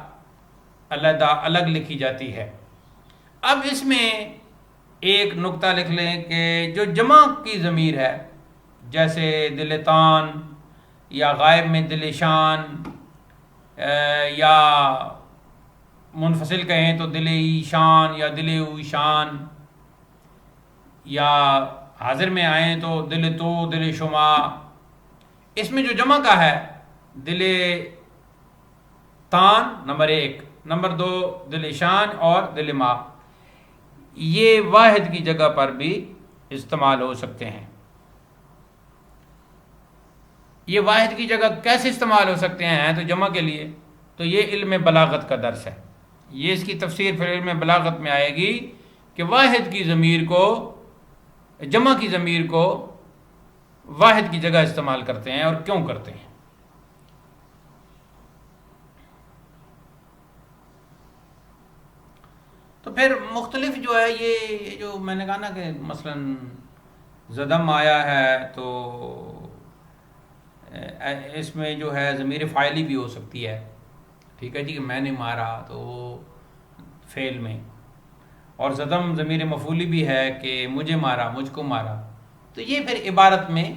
علیحدہ الگ لکھی جاتی ہے. اب اس میں ایک نقطہ لکھ لیں کہ جو جمع کی ضمیر ہے جیسے دل تان یا غائب میں دل شان، یا منفصل کہیں تو دل ایشان یا دل اوشان، یا حاضر میں آئیں تو دل تو، دل شما. اس میں جو جمع کا ہے دل تان نمبر 1، نمبر 2 دل شان اور دل ما، یہ واحد کی جگہ پر بھی استعمال ہو سکتے ہیں. یہ واحد کی جگہ کیسے استعمال ہو سکتے ہیں تو جمع کے لیے؟ تو یہ علم بلاغت کا درس ہے. یہ اس کی تفسیر پھر علم بلاغت میں آئے گی کہ واحد کی ضمیر کو، جمع کی ضمیر کو واحد کی جگہ استعمال کرتے ہیں اور کیوں کرتے ہیں. تو پھر مختلف جو ہے یہ جو میں نے کہا نا کہ مثلا زدم آیا ہے تو اس میں جو ہے ضمیر فاعلی بھی ہو سکتی ہے. ٹھیک ہے جی، کہ میں نے مارا تو وہ فعل میں، اور زدم ضمیر مفعولی بھی ہے کہ مجھے مارا، مجھ کو مارا. تو یہ پھر عبارت میں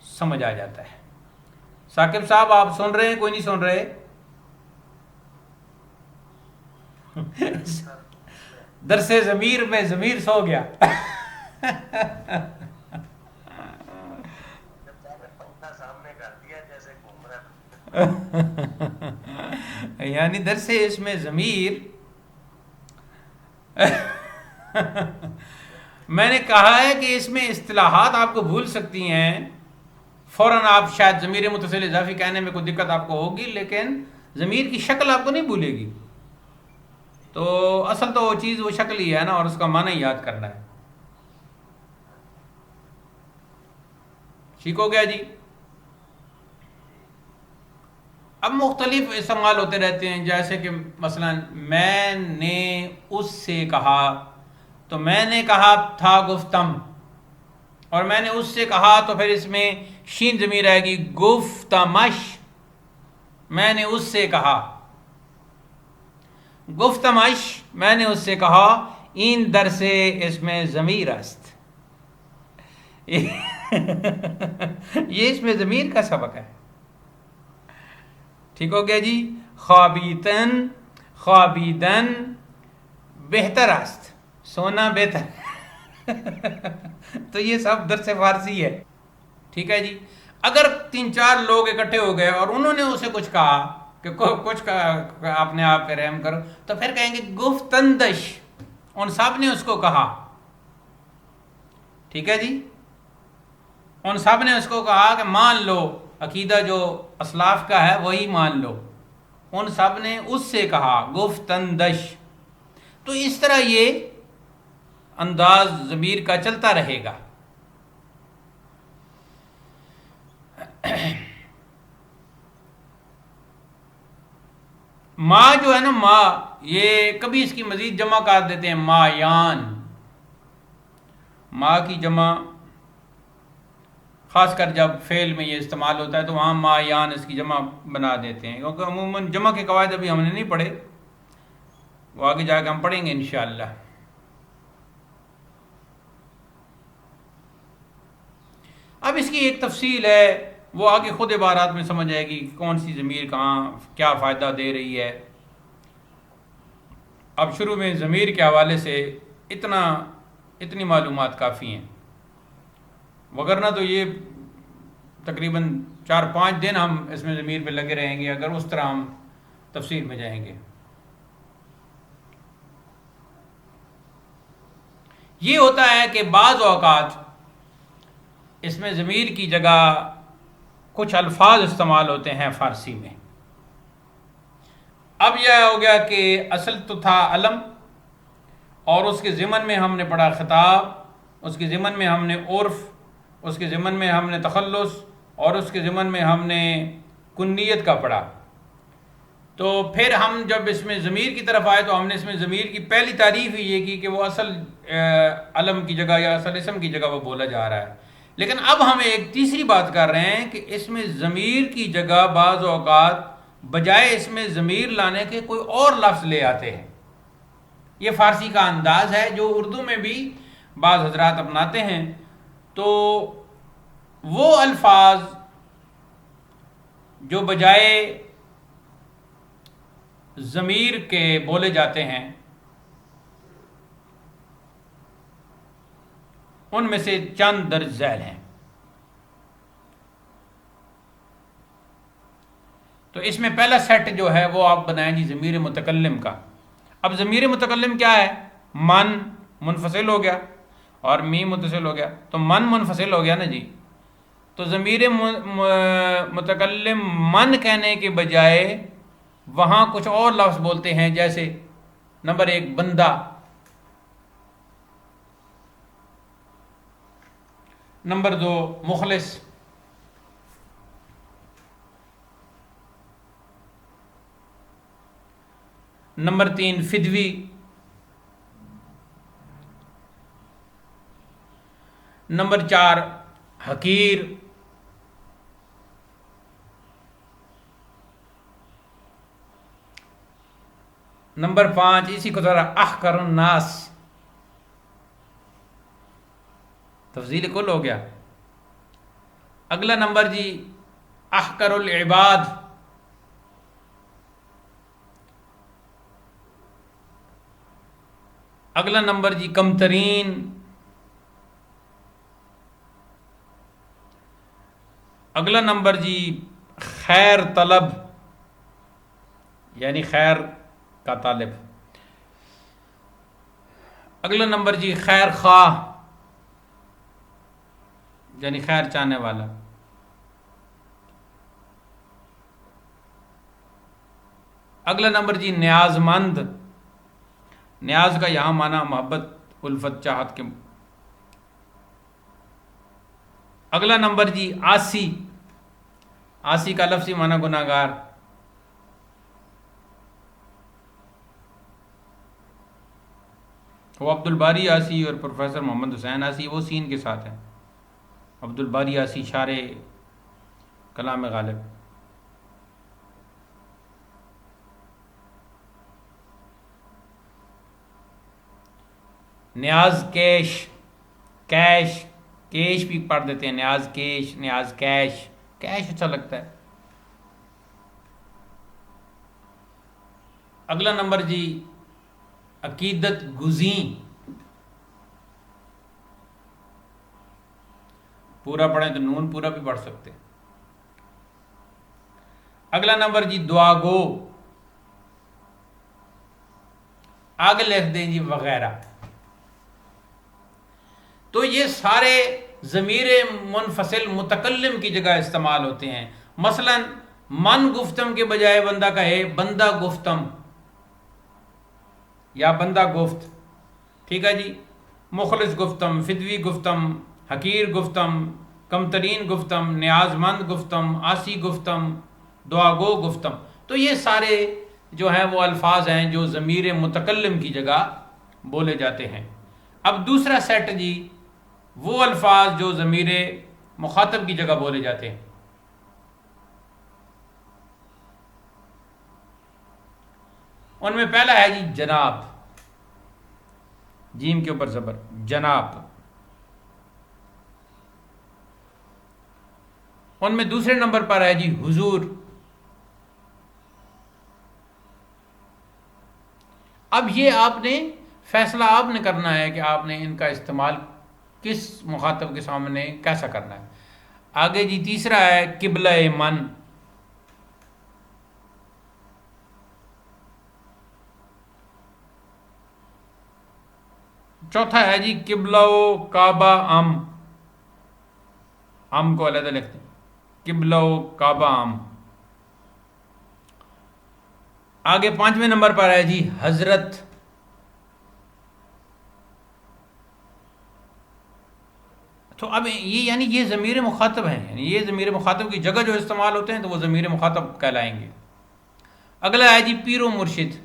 سمجھ آ جاتا ہے. ثاقب صاحب آپ سن رہے ہیں؟ کوئی نہیں سن رہے؟ درس ضمیر میں ضمیر سو گیا. یعنی درس اس میں ضمیر میں نے کہا ہے کہ اس میں اصطلاحات آپ کو بھول سکتی ہیں، فوراً آپ شاید ضمیر متصل اضافی کہنے میں کوئی دقت آپ کو ہوگی، لیکن ضمیر کی شکل آپ کو نہیں بھولے گی. تو اصل تو وہ چیز وہ شکل ہی ہے نا، اور اس کا معنی یاد کرنا ہے. ٹھیک ہو گیا جی. اب مختلف استعمال ہوتے رہتے ہیں، جیسے کہ مثلا میں نے اس سے کہا، تو میں نے کہا تھا گفتم، اور میں نے اس سے کہا تو پھر اس میں شین ضمیر آئے گی گفتمش. میں نے اس سے کہا گفتمش، میں نے اس سے کہا. این در سے اس میں ضمیر است. یہ اس میں ضمیر کا سبق ہے. ٹھیک ہو گیا جی. خوابیتن، خوابیدن بہتر است، سونا بہتر. تو یہ سب درس فارسی ہے. ٹھیک ہے جی. اگر 3-4 لوگ اکٹھے ہو گئے اور انہوں نے اسے کچھ کہا کہ کچھ اپنے آپ پہ رحم کرو، تو پھر کہیں گے گفتندش، ان سب نے اس کو کہا. ٹھیک ہے جی. ان سب نے اس کو کہا کہ مان لو، عقیدہ جو اسلاف کا ہے وہی مان لو. ان سب نے اس سے کہا گفتندش. تو اس طرح یہ انداز ضمیر کا چلتا رہے گا. ماں جو ہے نا، ماں، یہ کبھی اس کی مزید جمع کر دیتے ہیں مایان. ماں کی جمع خاص کر جب فعل میں یہ استعمال ہوتا ہے تو وہاں مایان اس کی جمع بنا دیتے ہیں، کیونکہ عموماً جمع کے قواعد ابھی ہم نے نہیں پڑھے، وہ آگے جا کے ہم پڑھیں گے انشاءاللہ. اب اس کی ایک تفصیل ہے، وہ آگے خود عبارات میں سمجھ آئے گی کہ کون سی ضمیر کہاں کیا فائدہ دے رہی ہے۔ اب شروع میں ضمیر کے حوالے سے اتنی معلومات کافی ہیں، وگرنہ تو یہ تقریباً 4-5 دن ہم اس میں ضمیر پہ لگے رہیں گے اگر اس طرح ہم تفصیل میں جائیں گے۔ یہ ہوتا ہے کہ بعض اوقات اس میں ضمیر کی جگہ کچھ الفاظ استعمال ہوتے ہیں فارسی میں۔ اب یہ ہو گیا کہ اصل تو تھا علم، اور اس کے ضمن میں ہم نے پڑھا خطاب، اس کے ضمن میں ہم نے عرف، اس کے ضمن میں ہم نے تخلص، اور اس کے ضمن میں ہم نے کنیت کا پڑھا۔ تو پھر ہم جب اس میں ضمیر کی طرف آئے تو ہم نے اس میں ضمیر کی پہلی تعریف ہی یہ کی کہ وہ اصل علم کی جگہ یا اصل اسم کی جگہ وہ بولا جا رہا ہے۔ لیکن اب ہم ایک تیسری بات کر رہے ہیں کہ اس میں ضمیر کی جگہ بعض اوقات بجائے اس میں ضمیر لانے کے کوئی اور لفظ لے آتے ہیں۔ یہ فارسی کا انداز ہے جو اردو میں بھی بعض حضرات اپناتے ہیں۔ تو وہ الفاظ جو بجائے ضمیر کے بولے جاتے ہیں ان میں سے چند درج ذیل ہیں۔ تو اس میں پہلا سیٹ جو ہے وہ آپ بنائیں جی ضمیر متکلم کا۔ اب ضمیر متکلم کیا ہے؟ من منفصل ہو گیا اور میم متصل ہو گیا، تو من منفصل ہو گیا نا جی۔ تو ضمیر متکلم من کہنے کے بجائے وہاں کچھ اور لفظ بولتے ہیں، جیسے نمبر 1 بندہ، نمبر 2 مخلص، نمبر 3 فدوی، نمبر 4 حقیر، نمبر 5 اسی کو ذرا احقر الناس، تفضیل کل ہو گیا۔ اگلا نمبر جی احقر العباد، اگلا نمبر جی کم ترین، اگلا نمبر جی خیر طلب یعنی خیر کا طالب، اگلا نمبر جی خیر خواہ یعنی خیر چاہنے والا، اگلا نمبر جی نیاز مند، نیاز کا یہاں معنی محبت، الفت، چاہت کے۔ اگلا نمبر جی آسی، آسی کا لفظی معنی گناہگار۔ وہ عبد الباری آسی اور پروفیسر محمد حسین آسی وہ سین کے ساتھ ہیں۔ عبد الباری آسی شارع کلام غالب۔ نیاز کیش، کیش، کیش بھی پڑھ دیتے ہیں، نیاز کیش، نیاز کیش، کیش اچھا لگتا ہے۔ اگلا نمبر جی عقیدت گزیں، پورا پڑھیں تو نون پورا بھی پڑھ سکتے۔ اگلا نمبر جی دعا گو، آگے لکھ دیں جی وغیرہ۔ تو یہ سارے ضمیر منفصل متکلم کی جگہ استعمال ہوتے ہیں۔ مثلا من گفتم کے بجائے بندہ کہے بندہ گفتم یا بندہ گفت، ٹھیک ہے جی۔ مخلص گفتم، فدوی گفتم، حقیر گفتم، کمترین گفتم، نیاز مند گفتم، آسی گفتم، دعا گو گفتم۔ تو یہ سارے جو ہیں وہ الفاظ ہیں جو ضمیر متکلم کی جگہ بولے جاتے ہیں۔ اب دوسرا سیٹ جی وہ الفاظ جو ضمیر مخاطب کی جگہ بولے جاتے ہیں۔ ان میں پہلا ہے جی جناب، جیم کے اوپر زبر، جناب۔ ان میں دوسرے نمبر پر ہے جی حضور. اب یہ آپ نے فیصلہ آپ نے کرنا ہے کہ آپ نے ان کا استعمال کس مخاطب کے سامنے کیسا کرنا ہے. آگے جی تیسرا ہے قبلہ من. چوتھا ہے جی قبلہ و کعبہ ام کو علیحدہ لکھتے ہیں، قبلہ و کعبہ ام. آگے 5ویں نمبر پر ہے جی حضرت. تو اب یہ یعنی یہ ضمیر مخاطب ہیں، یعنی یہ ضمیر مخاطب کی جگہ جو استعمال ہوتے ہیں تو وہ ضمیر مخاطب کہلائیں گے. اگلا ہے جی پیر و مرشد.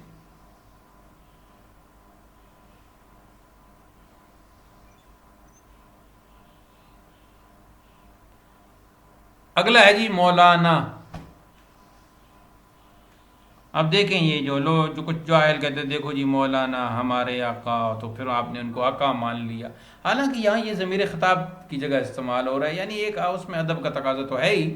اگلا ہے جی مولانا. اب دیکھیں یہ جو کچھ جاہل کہتے ہیں دیکھو جی مولانا ہمارے آقا، تو پھر آپ نے ان کو آقا مان لیا، حالانکہ یہاں یہ ضمیر خطاب کی جگہ استعمال ہو رہا ہے، یعنی ایک اس میں ادب کا تقاضا تو ہے ہی.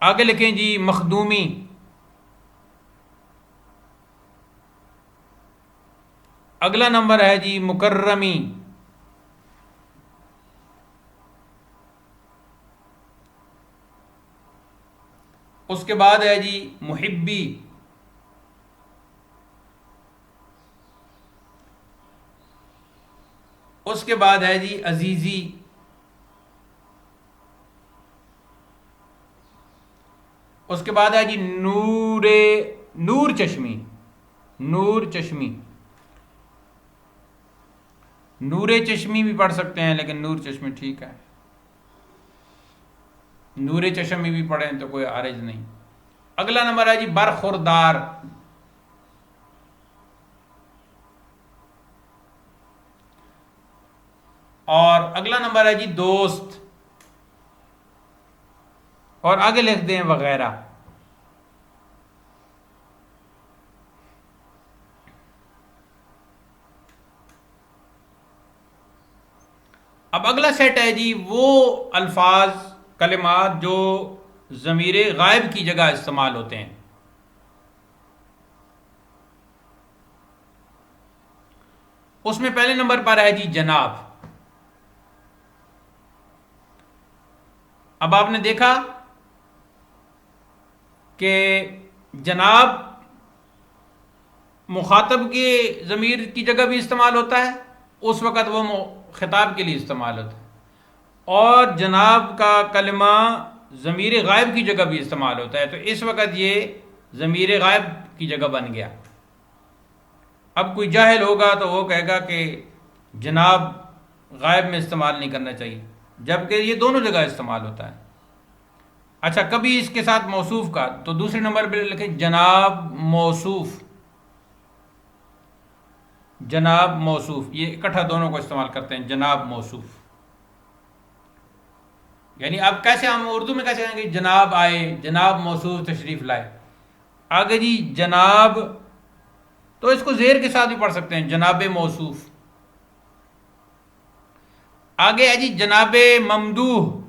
آگے لکھیں جی مخدومی. اگلا نمبر ہے جی مکرمی. اس کے بعد ہے جی محبی. اس کے بعد ہے جی عزیزی. اس کے بعد ہے جی نور چشمی. نور چشمی، نور چشمی بھی پڑھ سکتے ہیں لیکن نور چشمی ٹھیک ہے، نور چشمی بھی پڑھیں تو کوئی حرج نہیں. اگلا نمبر ہے جی برخوردار. اور اگلا نمبر ہے جی دوست. اور آگے لکھ دیں وغیرہ. اب اگلا سیٹ ہے جی وہ الفاظ کلمات جو ضمیر غائب کی جگہ استعمال ہوتے ہیں. اس میں پہلے نمبر پر ہے جی جناب. اب آپ نے دیکھا کہ جناب مخاطب کے ضمیر کی جگہ بھی استعمال ہوتا ہے، اس وقت وہ خطاب کے لیے استعمال ہوتا ہے، اور جناب کا کلمہ ضمیر غائب کی جگہ بھی استعمال ہوتا ہے، تو اس وقت یہ ضمیر غائب کی جگہ بن گیا. اب کوئی جاہل ہوگا تو وہ کہے گا کہ جناب غائب میں استعمال نہیں کرنا چاہیے، جبکہ یہ دونوں جگہ استعمال ہوتا ہے. اچھا کبھی اس کے ساتھ موصوف کا، تو دوسرے نمبر پہ لکھیں جناب موصوف. جناب موصوف، یہ اکٹھا دونوں کو استعمال کرتے ہیں، جناب موصوف. یعنی اب کیسے ہم اردو میں کیسے کہیں گے جناب آئے، جناب موصوف تشریف لائے. آگے جی جناب، تو اس کو زیر کے ساتھ بھی پڑھ سکتے ہیں جناب موصوف. آگے ہے جی جناب ممدوح.